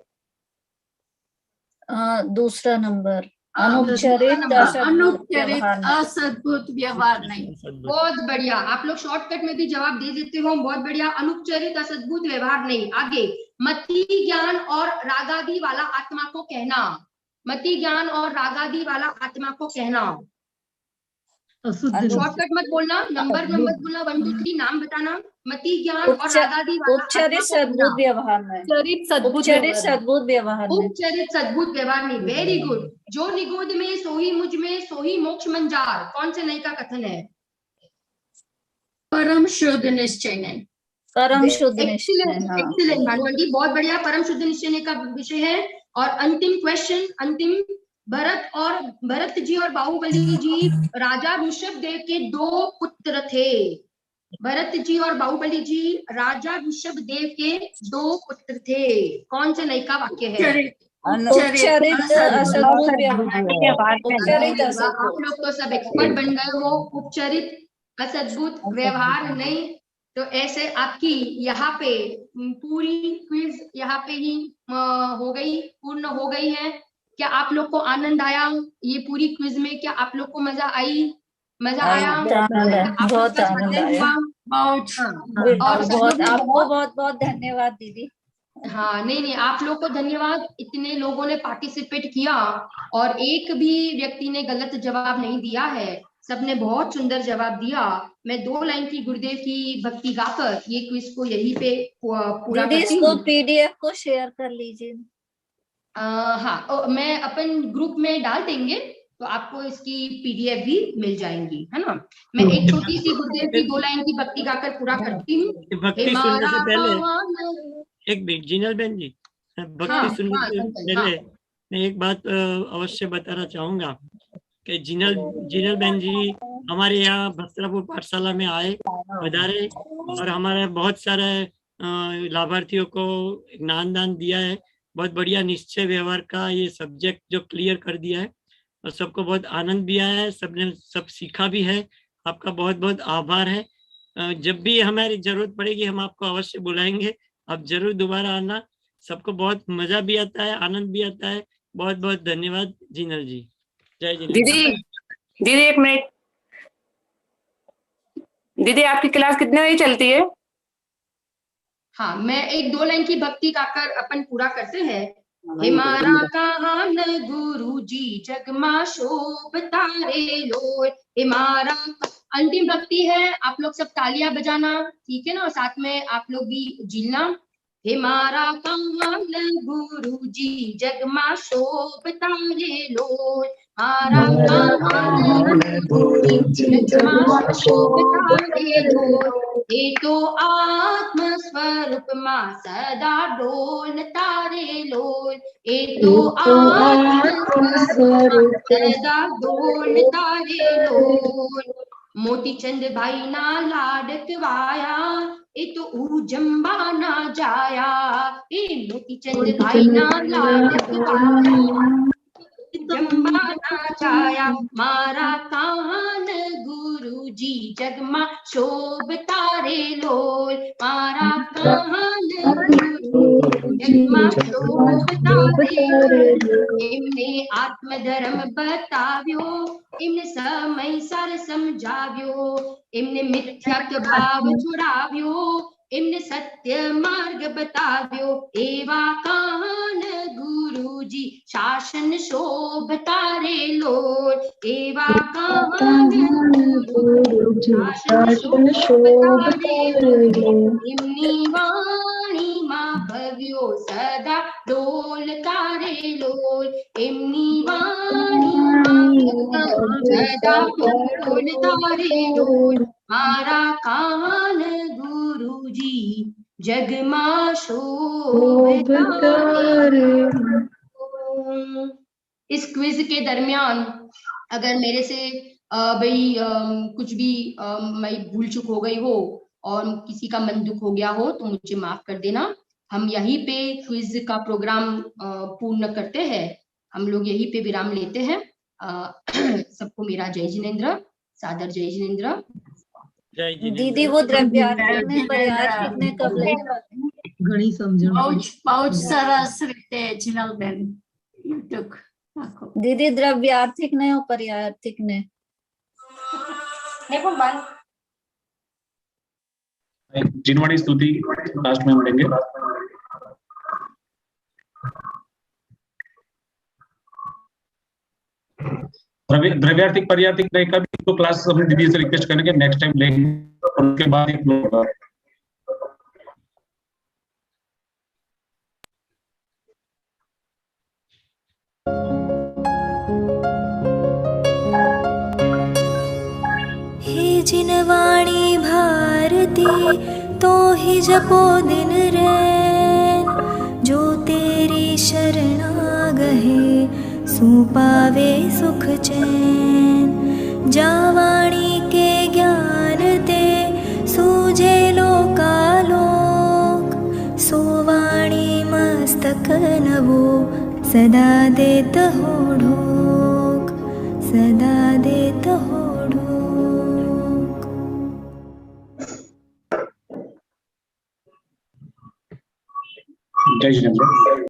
दूसरा नंबर अनुपचारित असद्भुत व्यवहार नहीं। बहुत बढ़िया, आप लोग शॉर्टकट में भी जवाब दे देते हो। बहुत बढ़िया, अनुपचारित असद्भुत व्यवहार नहीं। आगे, मति ज्ञान और रागादि वाला आत्मा को कहना। मति ज्ञान और रागादि वाला आत्मा को कहना। शॉर्टकट मत बोलना, नंबर मत बोलना, 1 2 3 नाम बताना। मति ज्ञान और रागादि वाला उपचारित सद्भुत व्यवहार में। उपचारित सद्भुत व्यवहार में। उपचारित सद्भुत व्यवहार में। Very good. जो निगोद में सोही मुझ में सोही मोक्ष मंजार। कौन से नई का कथन है? परम शुद्ध निश्चय नहीं। परम शुद्ध निश्चय। एक्सीलेंट भानुमति जी, बहुत बढ़िया। परम शुद्ध निश्चय का विषय है। और अंतिम क्वेश्चन, अंतिम, भरत जी और बाहुबली जी राजा ऋषभ देव के 2 पुत्र थे। भरत जी और बाहुबली जी राजा ऋषभ देव के 2 पुत्र थे। कौन से नई का वाक्य है? उपचारित असद्भुत व्यवहार। आप लोग तो सब एक्सपर्ट बन गए हो। उपचारित असद्भुत व्यवहार नहीं। तो ऐसे आपकी यहाँ पे पूरी क्विज यहाँ पे ही हो गई, पूर्ण हो गई है। क्या आप लोग को आनंद आया ये पूरी क्विज में? क्या आप लोग को मजा आई? मजा आया? बहुत आनंद आया। आपको बहुत बहुत धन्यवाद दीदी। हाँ नहीं, आप लोग को धन्यवाद, इतने लोगों ने पार्टिसिपेट किया और एक भी व्यक्ति ने गलत जवाब नहीं दिया है, सबने बहुत सुंदर जवाब दिया। मैं 2 लाइन की गुरुदेव की भक्ति गाकर ये क्विज को यहीं पे पूरा दीदी करती इसको हूँ। पीडीएफ को शेयर कर लीजिए। हाँ, मैं अपन ग्रुप में डाल देंगे तो आपको इसकी पीडीएफ भी मिल जाएंगी, है ना। मैं एक छोटी सी गुरुदेव की 2 लाइन की भक्ति गाकर पूरा करती हूँ। भक्ति सुनने से पहले एक मिनट जिनल बहन जी, भक्ति सुनने से पहले मैं एक बात अवश्य बताना चाहूंगा कि जिनल बहन जी हमारे यहाँ वस्त्रापुर पाठशाला में आए, पधारे और हमारे बहुत सारे लाभार्थियों को ज्ञानदान दिया है। बहुत बढ़िया निश्चय व्यवहार का ये सब्जेक्ट जो क्लियर कर दिया है और सबको बहुत आनंद भी आया है, सबने सब सीखा भी है। आपका बहुत बहुत आभार है। जब भी हमारी जरूरत पड़ेगी हम आपको अवश्य बुलाएंगे, आप जरूर दोबारा आना। सबको बहुत मजा भी आता है, आनंद भी आता है। बहुत बहुत धन्यवाद जिनल जी। जय जिनल। दीदी 1 मिनट। दीदी आपकी क्लास कितने बजे चलती है? हाँ, मैं एक 2 लाइन की भक्ति गाकर अपन पूरा करते हैं। हमारा कान गुरु जी जगमा शोभता रे लोय, हमारा अंतिम भक्ति है। आप लोग सब तालियां बजाना, ठीक है ना, और साथ में आप लोग भी झीलना। हमारा कान गुरु जी जगमा शोभता रे लोय, हमारा कान गुरु जी जगमा शोभता रे लोय, ये तो आत्म स्वरूप मां सदा डोल तारे लोल, ये तो आत्म स्वरूप सदा डोल तारे लोल। मोती चंद भाई ना लाडकवाया, ये तो ऊजम्बा ना जाया, ये मोती चंद भाई ना लाडकवाया, जम्बा ना जाया। मारा कान गुरु जी जगमा शोभता रे लोल, मारा कान गुरु जगमा शोभता रे लोल। इमने आत्मधर्म बताव्यो, इमने समय सार समझाव्यो, इमने मिथ्यात्व भाव छुड़ाव्यो, इमने सत्य मार्ग बताव्यो। एवा कान गुरु जी शासन शोभता रे लोल, एवा कान गुरु जी शासन शोभता रे लोल। इमनी वाणी मां भव्यो सदा डोलता रे लोल, इमनी वाणी मां सदा डोलता रे लोल। मारा कान गुरु जी जगमा शोभता रे। इस क्विज के दरमियान अगर मेरे से कुछ भी मैं भूल चूक हो गई हो और किसी का मन दुख हो गया हो तो मुझे माफ कर देना। हम यहीं पे क्विज का प्रोग्राम पूर्ण करते हैं, हम लोग यहीं पे विराम लेते हैं। सबको मेरा जय जिनेंद्र, सादर जय जिनेंद्र। दीदी वो द्रव्यार्थ ने पर्याय ने कब घणी समझण बहुत सरस રીતે જીનલબેન યુટ્યુબ નાખો। दीदी द्रव्यार्थिक ने और पर्यायार्थिक ने પણ બંધ जिनवाणी स्तुति लास्ट में मिलेंगे। द्रव्यार्थिक पर्यार्थिक का भी तो क्लास अपनी दीदी से रिक्वेस्ट करेंगे, नेक्स्ट टाइम लेंगे और उसके बाद एक लोग हे जिनवाणी भारती तो ही जपो दिन रैन, जो तेरी शरणा गहे सो पावे सुख चैन। जावाणी के ज्ञान ते सूझे लोकालोक, सोवाणी मस्तक नवो सदा देत हो ढोक, सदा देत हो ढोक। जय जिनेंद्र।